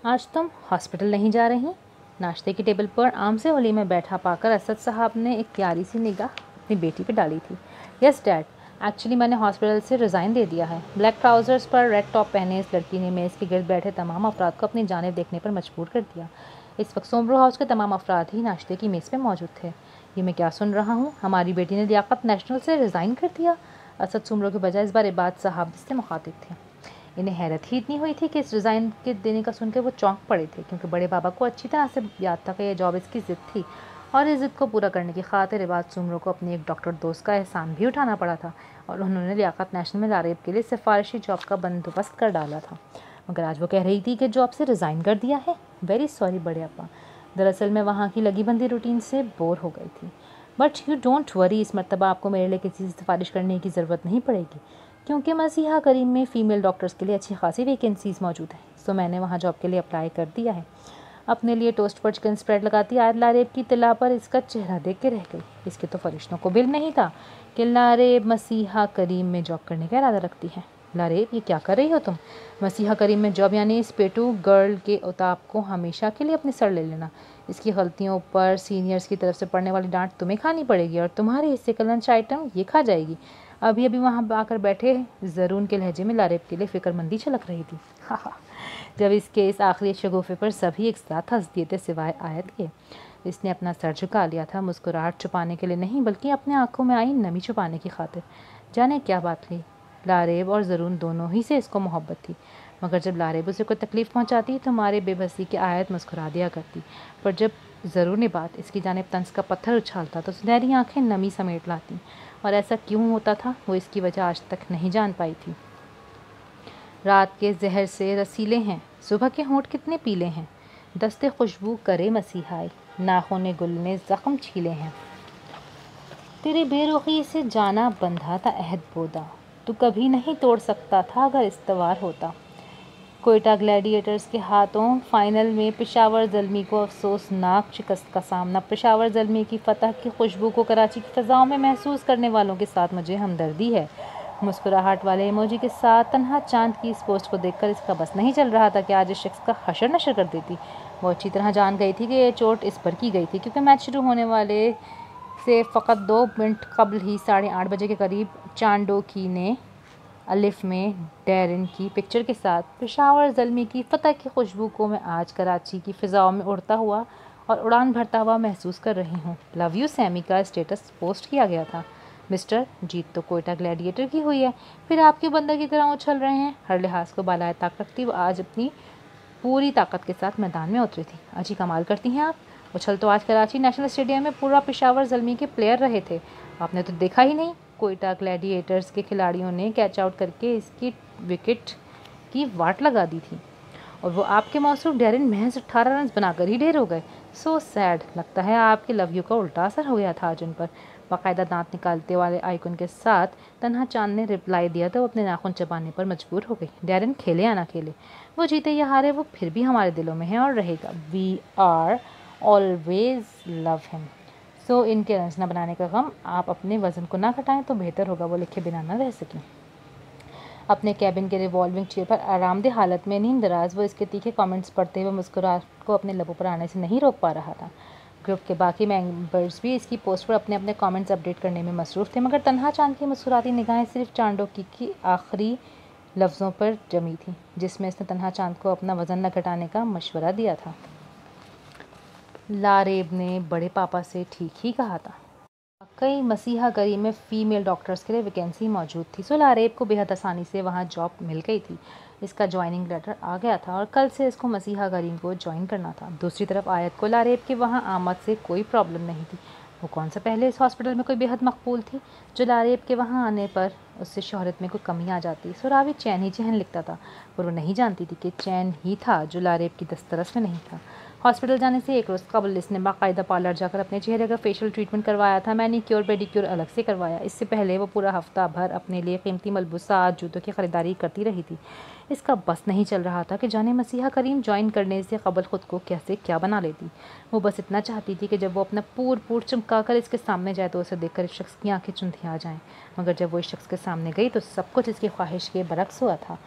Speaker 1: आज तुम हॉस्पिटल नहीं जा रही? नाश्ते की टेबल पर आम से वली में बैठा पाकर असद साहब ने एक प्यारी सी निगाह अपनी बेटी पर डाली थी। यस डैड, एक्चुअली मैंने हॉस्पिटल से रिज़ाइन दे दिया है। ब्लैक ट्राउज़र्स पर रेड टॉप पहने इस लड़की ने मेज़ के गिर्द बैठे तमाम अफराद को अपनी जानिब देखने पर मजबूर कर दिया। इस वक्त सोमरो हाउस के तमाम अफराद ही नाश्ते की मेज़ पर मौजूद थे। ये मैं क्या सुन रहा हूँ? हमारी बेटी ने लियाकत नेशनल से रिज़ाइन कर दिया। असद सोमरो के बजाय इस बार इबाद साहब से मुखातिब थे। इन्हें हैरत ही इतनी हुई थी कि इस रिज़ाइन के देने का सुनकर वो चौंक पड़े थे, क्योंकि बड़े बाबा को अच्छी तरह से याद था कि यह जॉब इसकी ज़िद थी और इस ज़िद को पूरा करने की खातिर इबाद सुमरो को अपनी एक डॉक्टर दोस्त का एहसान भी उठाना पड़ा था और उन्होंने लियाकत नेशनल में लारेब के लिए सिफारिशी जॉब का बंदोबस्त कर डाला था। मगर आज वो कह रही थी कि जॉब से रिज़ाइन कर दिया है। वेरी सॉरी बड़े अपा, दरअसल मैं वहाँ की लगी बंदी रूटीन से बोर हो गई थी। बट यू डोंट वरी, इस मरतबा आपको मेरे लिए किसी से सिफारिश करने की ज़रूरत नहीं पड़ेगी, क्योंकि मसीहा करीम में फ़ीमेल डॉक्टर्स के लिए अच्छी खासी वैकेंसीज़ मौजूद हैं। सो मैंने वहाँ जॉब के लिए अप्लाई कर दिया है। अपने लिए टोस्ट पर चिकन स्प्रेड लगाती आयत लारेब की तिला पर इसका चेहरा देख के रह गई। इसके तो फरिश्तों को बिल नहीं था कि लारेब मसीहा करीम में जॉब करने का इरादा रखती है। लारेब, ये क्या कर रही हो तुम? मसीहा करीम में जॉब यानी इस पेटू गर्ल के उताब को हमेशा के लिए अपनी सर ले लेना। इसकी गलतियों पर सीनियर्स की तरफ से पड़ने वाली डांट तुम्हें खानी पड़ेगी और तुम्हारे हिस्से का लंच आइटम ये खा जाएगी। अभी अभी वहाँ आकर बैठे ज़रून के लहजे में लारेब के लिए फ़िक्रमंदी छलक रही थी। जब इसके इस आखिरी शगुफे पर सभी एक साथ हंस दिए थे सिवाय आयत के। इसने अपना सर झुका लिया था, मुस्कुराहट छुपाने के लिए नहीं बल्कि अपने आंखों में आई नमी छुपाने की खातिर। जाने क्या बात थी, लारेब और ज़रून दोनों ही से इसको मोहब्बत थी, मगर जब लारेब उसे कोई तकलीफ़ पहुंचाती तो हमारे बेबसी की आयत मुस्कुरा दिया करती, पर जब ज़रूर बात इसकी जानिब तंज का पत्थर उछालता तो सुनहरी आँखें नमी समेट लाती। और ऐसा क्यों होता था वो इसकी वजह आज तक नहीं जान पाई थी। रात के जहर से रसीले हैं, सुबह के होंठ कितने पीले हैं, दस्ते खुशबू करे मसीहाई, नाखून गुल ने ज़ख्म छीले हैं। तेरे बेरुखी से जाना बंधा था अहद बोदा, तू कभी नहीं तोड़ सकता था अगर इस्तवार होता। कोयटा ग्लैडिएटर्स के हाथों फाइनल में पेशावर ज़ल्मी को अफसोसनाक शिकस्त का सामना। पेशावर ज़ल्मी की फ़तह की खुशबू को कराची की फ़ज़ाओं में महसूस करने वालों के साथ मुझे हमदर्दी है। मुस्कुराहट वाले इमोजी के साथ तन्हा चांद की इस पोस्ट को देखकर इसका बस नहीं चल रहा था कि आज इस शख्स का हशर नशर कर देती। वो अच्छी तरह जान गई थी कि ये चोट इस पर की गई थी, क्योंकि मैच शुरू होने वाले से फ़कत 2 मिनट कबल ही 8:30 बजे के करीब चांडोकी ने अलिफ में डैरिन की पिक्चर के साथ पेशावर ज़ल्मी की फ़तह की खुशबू को मैं आज कराची की फ़िज़ाओं में उड़ता हुआ और उड़ान भरता हुआ महसूस कर रही हूँ। लव यू सैमी का स्टेटस पोस्ट किया गया था। मिस्टर, जीत तो कोयटा ग्लैडिएटर की हुई है, फिर आपके बंदर की तरह उछल रहे हैं। हर लिहाज को बालाए ताकत रखती वो आज अपनी पूरी ताकत के साथ मैदान में उतरी थी। अजी कमाल करती हैं आप। उछल तो आज कराची नेशनल स्टेडियम में पूरा पेशावर ज़ल्मी के प्लेयर रहे थे, आपने तो देखा ही नहीं। कोयटा ग्लैडिएटर्स के खिलाड़ियों ने कैच आउट करके इसकी विकेट की वाट लगा दी थी और वो आपके मौसूम डैरिन महज 18 रन बनाकर ही ढेर हो गए। So sad. लगता है आपके लव यू का उल्टा असर हो गया था आज उन पर। बाकायदा दांत निकालते वाले आइकन के साथ तन्हा चांद ने रिप्लाई दिया तो वो अपने नाखून चबाने पर मजबूर हो गई। डैरिन खेले या ना खेले, वो जीते या हारे, वो फिर भी हमारे दिलों में है और रहेगा। We are always love him. So इनके रन्स न बनाने का गम, आप अपने वज़न को ना घटाएं तो बेहतर होगा वो लिखे बिना ना रह सकें। अपने कैबिन के रिवॉल्विंग चेयर पर आरामदेह हालत में नींद दराज वो इसके तीखे कमेंट्स पढ़ते हुए मुस्कुराहट को अपने लबों पर आने से नहीं रोक पा रहा था। ग्रुप के बाकी मेंबर्स भी इसकी पोस्ट पर अपने अपने कमेंट्स अपडेट करने में मसरूफ़ थे, मगर तन्हा चांद की मुस्कुराती निगाहें सिर्फ चांडो की आखिरी लफ्ज़ों पर जमी थी, जिसमें इसने तन्हा चांद को अपना वज़न न घटाने का मशवरा दिया था। लारेब ने बड़े पापा से ठीक ही कहा था। कई मसीहा गरी में फ़ीमेल डॉक्टर्स के लिए वैकेंसी मौजूद थी, सो लारेब को बेहद आसानी से वहाँ जॉब मिल गई थी। इसका ज्वाइनिंग लेटर आ गया था और कल से इसको मसीहा गरी को ज्वाइन करना था। दूसरी तरफ आयत को लारेब के वहाँ आमद से कोई प्रॉब्लम नहीं थी। वो कौन सा पहले इस हॉस्पिटल में कोई बेहद मकबूल थी जो लारेब के वहाँ आने पर उससे शोहरत में कोई कमी आ जाती। सो रावी चैन ही चैन लिखता था और वो नहीं जानती थी कि चैन ही था जो लारेब की दस्तरस में नहीं था। हॉस्पिटल जाने से एक रोज़ कबल इसने बाकायदा पार्लर जाकर अपने चेहरे का फेशियल ट्रीटमेंट करवाया था। मैनीक्योर पेडिक्योर अलग से करवाया। इससे पहले वो पूरा हफ्ता भर अपने लिए कीमती मलबूसात जूतों की ख़रीदारी करती रही थी। इसका बस नहीं चल रहा था कि जाने मसीहा करीम ज्वाइन करने से कबल ख़ुद को कैसे क्या बना लेती। वो बस इतना चाहती थी कि जब वो अपना पूर चमका कर इसके सामने जाए तो उसे देखकर इस शख्स की आँखें चुंधिया जाएँ, मगर जब वो इस शख्स के सामने गई तो सब कुछ इसकी ख्वाहिश के बरक्स हुआ था।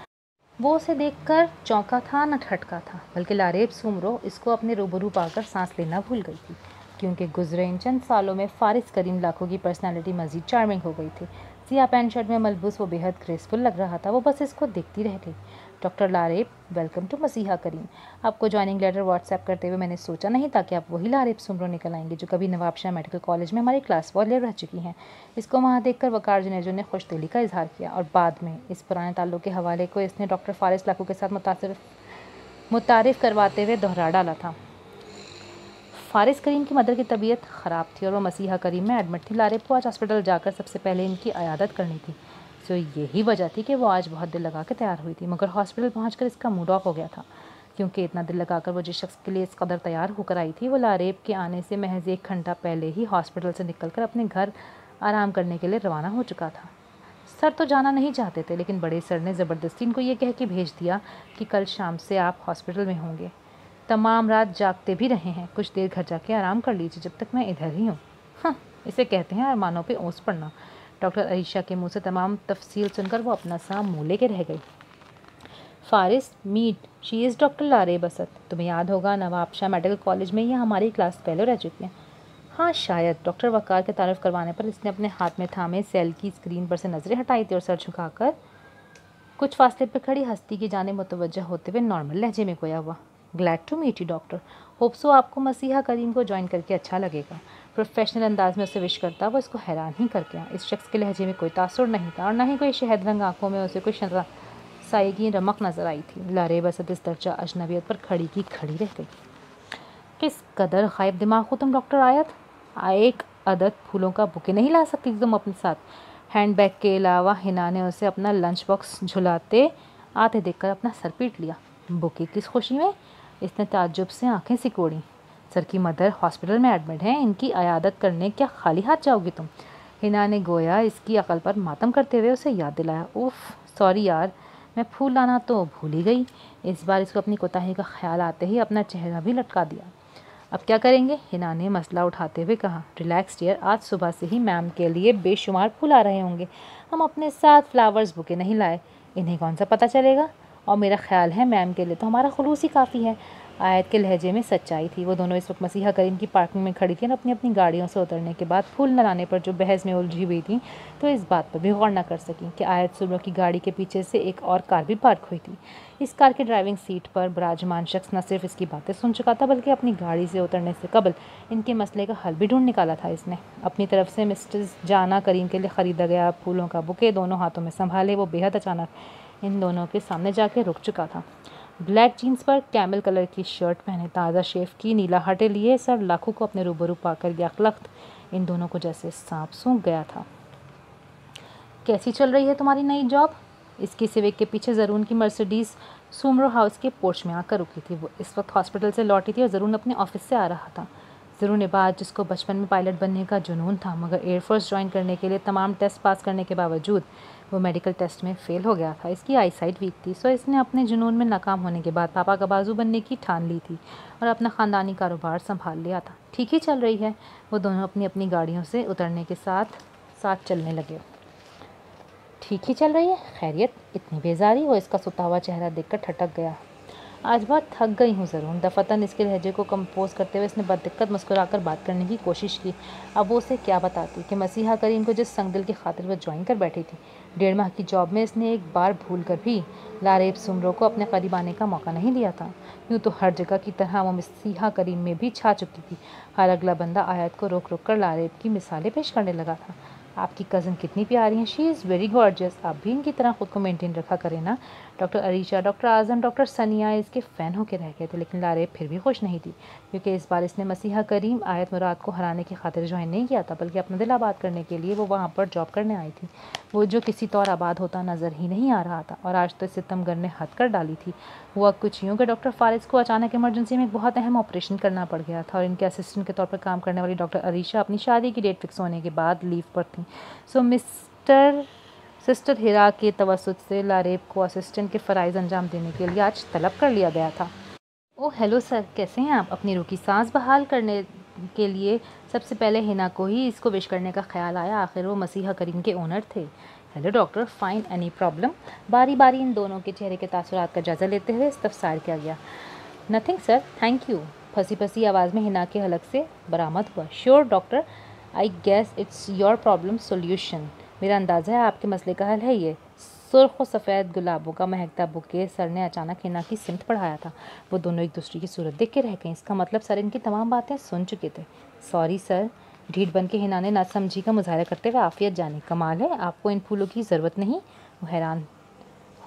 Speaker 1: वो उसे देखकर चौंका था न ठटका था, बल्कि लारेब सुमरो इसको अपने रूबरू पाकर सांस लेना भूल गई थी, क्योंकि गुजरे इन चंद सालों में फ़ारिस करीम लाखों की पर्सनालिटी मज़ीद चार्मिंग हो गई थी। सिया पैंट शर्ट में मलबूस वो बेहद ग्रेसफुल लग रहा था। वो बस इसको देखती रह गई। डॉक्टर लारेब, वेलकम टू मसीहा करीम। आपको ज्वाइनिंग लेटर व्हाट्सएप करते हुए मैंने सोचा नहीं था कि आप वही लारेब सुमरो निकल आएंगे जो कभी नवाबशाह मेडिकल कॉलेज में हमारी क्लास वॉलियर रह चुकी हैं। इसको वहाँ देखकर वकार जुनेजो ने खुशदिली का इजहार किया और बाद में इस पुराने ताल्लुक़ के हवाले को इसने डॉक्टर फ़ारिस लाखों के साथ मुतारिफ़ करवाते हुए दोहरा डाला था। फ़ारिस करीम की मदर की तबीयत ख़राब थी और वो मसीहा करीम में एडमिट थी। लारेब को आज हॉस्पिटल जाकर सबसे पहले इनकी अयादत करनी थी, सो यही वजह थी कि वो आज बहुत दिल लगा के तैयार हुई थी। मगर हॉस्पिटल पहुंचकर इसका मूड ऑफ हो गया था, क्योंकि इतना दिल लगाकर वो जिस शख्स के लिए इस कदर तैयार होकर आई थी वो लारेब के आने से महज 1 घंटा पहले ही हॉस्पिटल से निकलकर अपने घर आराम करने के लिए रवाना हो चुका था। सर तो जाना नहीं चाहते थे, लेकिन बड़े सर ने ज़बरदस्ती इनको ये कह के भेज दिया कि कल शाम से आप हॉस्पिटल में होंगे। तमाम रात जागते भी रहे हैं, कुछ देर घर जाके आराम कर लीजिए जब तक मैं इधर ही हूँ। हाँ, इसे कहते हैं अरमानों पे ओस पड़ना। डॉक्टर अरीशा के मुंह से तमाम तफसील सुनकर वो अपना सा मुँह लेके रह गई। Faris, meet, she is doctor Lareb Asad. तुम्हें याद होगा नवाबशाह मेडिकल कॉलेज में ये हमारी क्लास फेलो रह चुकी हैं। हाँ शायद। डॉक्टर वकार के तारीफ़ करवाने पर इसने अपने हाथ में थामे सेल की स्क्रीन पर से नज़रें हटाई थी और सर झुकाकर कुछ फासले पर खड़ी हस्ती की जाने मुतवज्जह होते हुए नॉर्मल लहजे में गोया हुआ। Glad to meet you doctor, hope so आपको मसीहा करीम को ज्वाइन करके अच्छा लगेगा। प्रोफेशनल अंदाज में उसे विश करता वो इसको हैरान ही कर गया। इस शख्स के लहजे में कोई तासुर नहीं था और न ही कोई शहद रंग आँखों में उसे कोई साई की रमक नज़र आई थी। लारेब असद इस दर्जा अजनबियत पर खड़ी की खड़ी रह गई। किस कदर गायब दिमाग हो तुम डॉक्टर आयत। एक अदद फूलों का बुके नहीं ला सकती तुम अपने साथ। हैंडबैग के अलावा हिना ने उसे अपना लंच बॉक्स झुलाते आते देखकर अपना सर पीट लिया। बुके किस खुशी में? इसने ताज्जुब से आंखें सिकोड़ी। सर की मदर हॉस्पिटल में एडमिट हैं, इनकी अयादत करने क्या खाली हाथ जाओगी तुम? हिना ने गोया इसकी अकल पर मातम करते हुए उसे याद दिलाया। उफ, सॉरी यार, मैं फूल लाना तो भूल ही गई। इस बार इसको अपनी कोताही का ख्याल आते ही अपना चेहरा भी लटका दिया। अब क्या करेंगे? हिना ने मसला उठाते हुए कहा। रिलैक्स डियर, आज सुबह से ही मैम के लिए बेशुमार फूल आ रहे होंगे। हम अपने साथ फ्लावर्स बुके नहीं लाए, इन्हें कौन सा पता चलेगा। और मेरा ख्याल है मैम के लिए तो हमारा खुलूस ही काफ़ी है। आयत के लहजे में सच्चाई थी। वो दोनों इस वक्त मसीहा करीम की पार्किंग में खड़ी थी और अपनी अपनी गाड़ियों से उतरने के बाद फूल न लाने पर जो बहस में उलझी हुई थी, तो इस बात पर भी गौर न कर सकी कि आयत सुमरो की गाड़ी के पीछे से एक और कार भी पार्क हुई थी। इस कार के ड्राइविंग सीट पर विराजमान शख्स न सिर्फ इसकी बातें सुन चुका था, बल्कि अपनी गाड़ी से उतरने से कबल इनके मसले का हल भी ढूंढ निकाला था। इसने अपनी तरफ से मिस्टर जाना करीम के लिए ख़रीदा गया फूलों का बुके दोनों हाथों में संभाले वो बेहद अचानक इन दोनों के सामने जाके रुक चुका था। ब्लैक जीन्स पर कैमल कलर की शर्ट पहने, ताज़ा शेव की, नीला हटे लिए सर लाखों को अपने रूबरू पाकर यकलख्त इन दोनों को जैसे सांप सूंघ गया था। कैसी चल रही है तुम्हारी नई जॉब? इसकी सिविक के पीछे ज़रून की मर्सिडीज़ सुमरो हाउस के पोर्च में आकर रुकी थी। वो इस वक्त हॉस्पिटल से लौटी थी और ज़रून अपने ऑफिस से आ रहा था। ज़रून ने बात जिसको बचपन में पायलट बनने का जुनून था, मगर एयरफोर्स ज्वाइन करने के लिए तमाम टेस्ट पास करने के बावजूद वो मेडिकल टेस्ट में फ़ेल हो गया था। इसकी आई साइट वीक थी, सो इसने अपने जुनून में नाकाम होने के बाद पापा का बाजू बनने की ठान ली थी और अपना ख़ानदानी कारोबार संभाल लिया था। ठीक ही चल रही है। वो दोनों अपनी अपनी गाड़ियों से उतरने के साथ साथ चलने लगे। ठीक ही चल रही है? खैरियत? इतनी बेजारी? वो इसका सुता हुआ चेहरा देखकर ठटक गया। आज बहुत थक गई हूँ ज़रूर। दफ़तन इसके लहजे को कंपोज करते हुए इसने बददिक्कत मुस्कुराकर बात करने की कोशिश की। अब वो उसे क्या बताती कि मसीहा करीम को जिस संगदिल की खातिर वो ज्वाइन कर बैठी थी, 1.5 माह की जॉब में इसने एक बार भूल कर भी लारेब सुमरो को अपने करीब आने का मौका नहीं दिया था। यूँ तो हर जगह की तरह वो मसीहा करीम में भी छा चुकी थी। हर अगला बंदा आयत को रोक रोक कर लारेब की मिसालें पेश करने लगा था। आपकी कज़न कितनी प्यारी हैं, शी इज़ वेरी गॉर्जियस। आप भी इनकी तरह ख़ुद को मेंटेन रखा करें ना। डॉक्टर अरीशा, डॉक्टर आज़म, डॉक्टर सनिया इसके फ़ैन होकर रह गए थे, लेकिन लारेब फिर भी खुश नहीं थी, क्योंकि इस बार इसने मसीहा करीम आयत मुराद को हराने की खातिर ज्वाइन नहीं किया था, बल्कि अपना दिल आबाद करने के लिए वो वहाँ पर जॉब करने आई थी। वो जो किसी तौर आबाद होता नज़र ही नहीं आ रहा था, और आज तो सितमगर ने हद कर डाली थी। हुआ कुछ यूँ कि डॉक्टर फारिस को अचानक इमरजेंसी में एक बहुत अहम ऑपरेशन करना पड़ गया था, और इनके असिस्टेंट के तौर पर काम करने वाली डॉक्टर अरीशा अपनी शादी की डेट फिक्स होने के बाद लीव पर थी। सो सिस्टर हिरा के तवसुत से लारेब को असिस्टेंट के फ़राइज़ अंजाम देने के लिए आज तलब कर लिया गया था। ओह हेलो सर, कैसे हैं आप? अपनी रुकी सांस बहाल करने के लिए सबसे पहले हिना को ही इसको विश करने का ख्याल आया। आखिर वो मसीहा करीम के ओनर थे। Hello doctor, fine, any problem? बारी बारी इन दोनों के चेहरे के तासुरात का जायज़ा लेते हुए इस्तफसार किया गया। नथिंग सर, थैंक यू, फंसी फंसी आवाज़ में हिना के हलक से बरामद हुआ। Sure doctor, I guess it's your problem solution. मेरा अंदाज़ा है आपके मसले का हल है ये। सुर्ख और सफ़ेद गुलाबों का महकता बुके सर ने अचानक हिना की सिमत बढ़ाया था। वो दोनों एक दूसरे की सूरत देख के रह गए। इसका मतलब सर इनकी तमाम बातें सुन चुके थे। सॉरी सर, ढीठ बन के हिना ने नासमझी का मुजाहरा करते हुए आफियत जानी। कमाल है, आपको इन फूलों की ज़रूरत नहीं? वो हैरान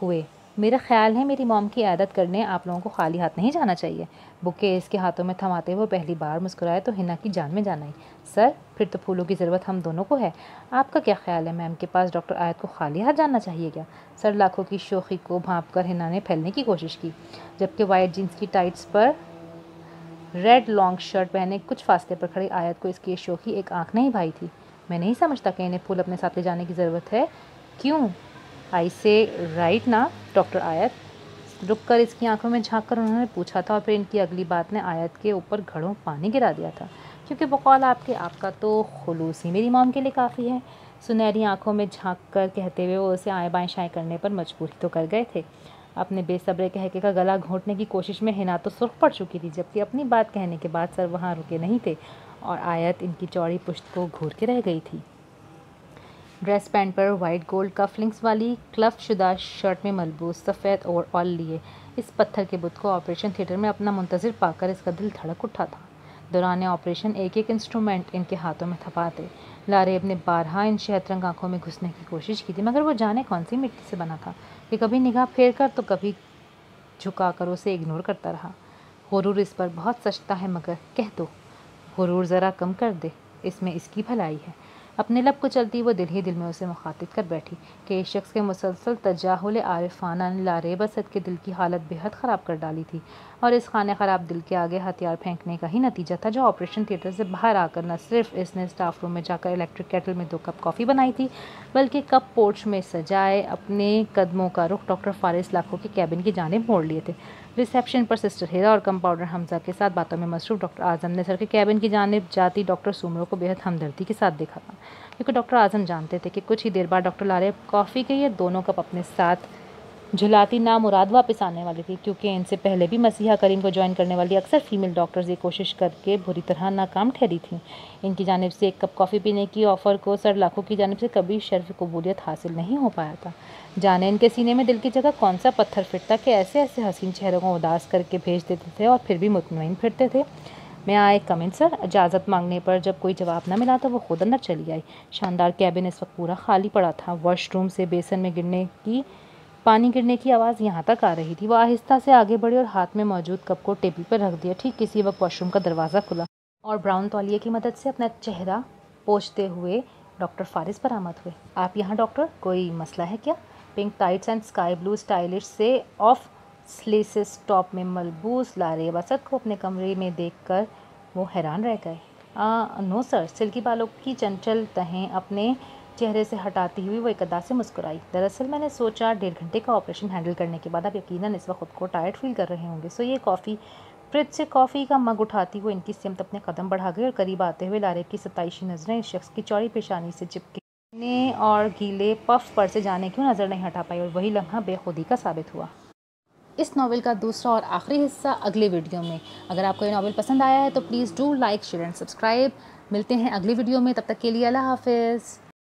Speaker 1: हुए। मेरा ख्याल है मेरी मॉम की आदत करने आप लोगों को खाली हाथ नहीं जाना चाहिए। बुके इसके हाथों में थमाते हुए पहली बार मुस्कुराए तो हिना की जान में जान आई। सर, फिर तो फूलों की ज़रूरत हम दोनों को है। आपका क्या ख्याल है, मैम के पास डॉक्टर आयत को खाली हाथ जाना चाहिए क्या? सर लाखों की शोखी को भांप कर हिना ने फैलने की कोशिश की, जबकि वाइट जीन्स की टाइट्स पर रेड लॉन्ग शर्ट पहने कुछ फासले पर खड़ी आयत को इसकी शोखी एक आंख नहीं भाई थी। मैं नहीं समझता कि इन्हें फूल अपने साथ ले जाने की ज़रूरत है। क्यों? आई से राइट ना डॉक्टर आयत? रुक कर इसकी आंखों में झांक कर उन्होंने पूछा था, और फिर इनकी अगली बात ने आयत के ऊपर घड़ों पानी गिरा दिया था, क्योंकि बकौल आपका तो खुलूस ही मेरी मॉम के लिए काफ़ी है। सुनहरी आंखों में झांक कर कहते हुए वो उसे आए बाएँ शाएँ करने पर मजबूर तो कर गए थे। अपने बेसब्रे कहके का गला घोंटने की कोशिश में हिना तो सुर्ख पड़ चुकी थी, जबकि अपनी बात कहने के बाद सर वहाँ रुके नहीं थे, और आयत इनकी चौड़ी पुश्त को घूर के रह गई थी। ड्रेस पैंट पर वाइट गोल्ड कफलिंग्स वाली क्लफ शुदा शर्ट में मलबूस सफ़ेद ओवरऑल लिए इस पत्थर के बुत को ऑपरेशन थिएटर में अपना मुंतज़िर पाकर इसका दिल धड़क उठा था। दौरान ऑपरेशन एक एक इंस्ट्रूमेंट इनके हाथों में थपाते लारेब ने बारहा इन शहतरंग आँखों में घुसने की कोशिश की थी, मगर वो जाने कौन सी मिट्टी से बना था कि कभी निगाह फेर कर तो कभी झुका कर उसे इग्नोर करता रहा। गुरूर इस पर बहुत सचता है, मगर कह दो गुरूर ज़रा कम कर दे, इसमें इसकी भलाई है। अपने लब को चलती वो दिल ही दिल में उसे मुखातिब कर बैठी कि इस शख्स के मुसलसल तजाहुल आरिफाना ने लारेब असद के दिल की हालत बेहद ख़राब कर डाली थी, और इस खाने ख़राब दिल के आगे हथियार फेंकने का ही नतीजा था, जो ऑपरेशन थिएटर से बाहर आकर न सिर्फ इसने स्टाफ रूम में जाकर इलेक्ट्रिक केटल में 2 कप कॉफ़ी बनाई थी, बल्कि कप पोर्च में सजाए अपने कदमों का रुख डॉक्टर फारिस लाखों के कैबिन की जानिब मोड़ लिए थे। रिसेप्शन पर सिस्टर हिरा और कंपाउंडर हमजा के साथ बातों में मसरूफ़ डॉक्टर आज़म ने सर के कैबिन की जानिब जाती डॉक्टर सुमरो को बेहद हमदर्दी के साथ देखा था, क्योंकि डॉक्टर आज़म जानते थे कि कुछ ही देर बाद डॉक्टर लारेब कॉफ़ी के ये दोनों कप अपने साथ झुलाती नामुराद वापस आने वाली थी, क्योंकि इनसे पहले भी मसीहा करीम को ज्वाइन करने वाली अक्सर फीमेल डॉक्टर्स ये कोशिश करके बुरी तरह नाकाम ठहरी थीं। इनकी जानिब से एक कप कॉफ़ी पीने की ऑफ़र को सर लाखों की जानिब से कभी शर्फ कबूलियत हासिल नहीं हो पाया था। जाने इनके सीने में दिल की जगह कौन सा पत्थर फिरता कि ऐसे ऐसे हसीन चेहरों को उदास करके भेज देते थे और फिर भी मुतमईन फिरते थे। मैं आए कमिन सर। इजाज़त मांगने पर जब कोई जवाब न मिला तो वो खुद अंदर चली आई। शानदार कैबिन इस वक्त पूरा खाली पड़ा था। वॉशरूम से बेसन में पानी गिरने की आवाज़ यहाँ तक आ रही थी। वो आहिस्ता से आगे बढ़ी और हाथ में मौजूद कप को टेबल पर रख दिया। ठीक किसी वक्त वॉशरूम का दरवाज़ा खुला और ब्राउन तौलिए की मदद से अपना चेहरा पोंछते हुए डॉक्टर फारिस बरामद हुए। आप यहाँ डॉक्टर, कोई मसला है क्या? Pink tights and sky blue stylish से ऑफ स्लीव्स टॉप में मलबूस लारेब असद को अपने कमरे में देखकर वो हैरान रह गए। No sir. सिल्की बालों की चंचल तहें अपने चेहरे से हटाती हुई वो एक अदा से मुस्कुराई। दरअसल मैंने सोचा 1.5 घंटे का ऑपरेशन हैंडल करने के बाद आप यकीनन इस वक्त खुद को टायर्ड फील कर रहे होंगे, सो ये कॉफ़ी। फ्रिज से कॉफ़ी का मग उठाती हुई इनकी सिमत अपने कदम बढ़ा गई और करीब आते हुए लारेब की सताइशी नज़रें इस शख्स की चौड़ी पेशानी से चिपके और गीले पफ पर से जाने क्यों नज़र नहीं हटा पाई, और वही लम्हा बेखुदी का साबित हुआ। इस नावल का दूसरा और आखिरी हिस्सा अगले वीडियो में। अगर आपको ये नावल पसंद आया है तो please do like, share and subscribe. मिलते हैं अगली वीडियो में, तब तक के लिए अल्लाह हाफिज़।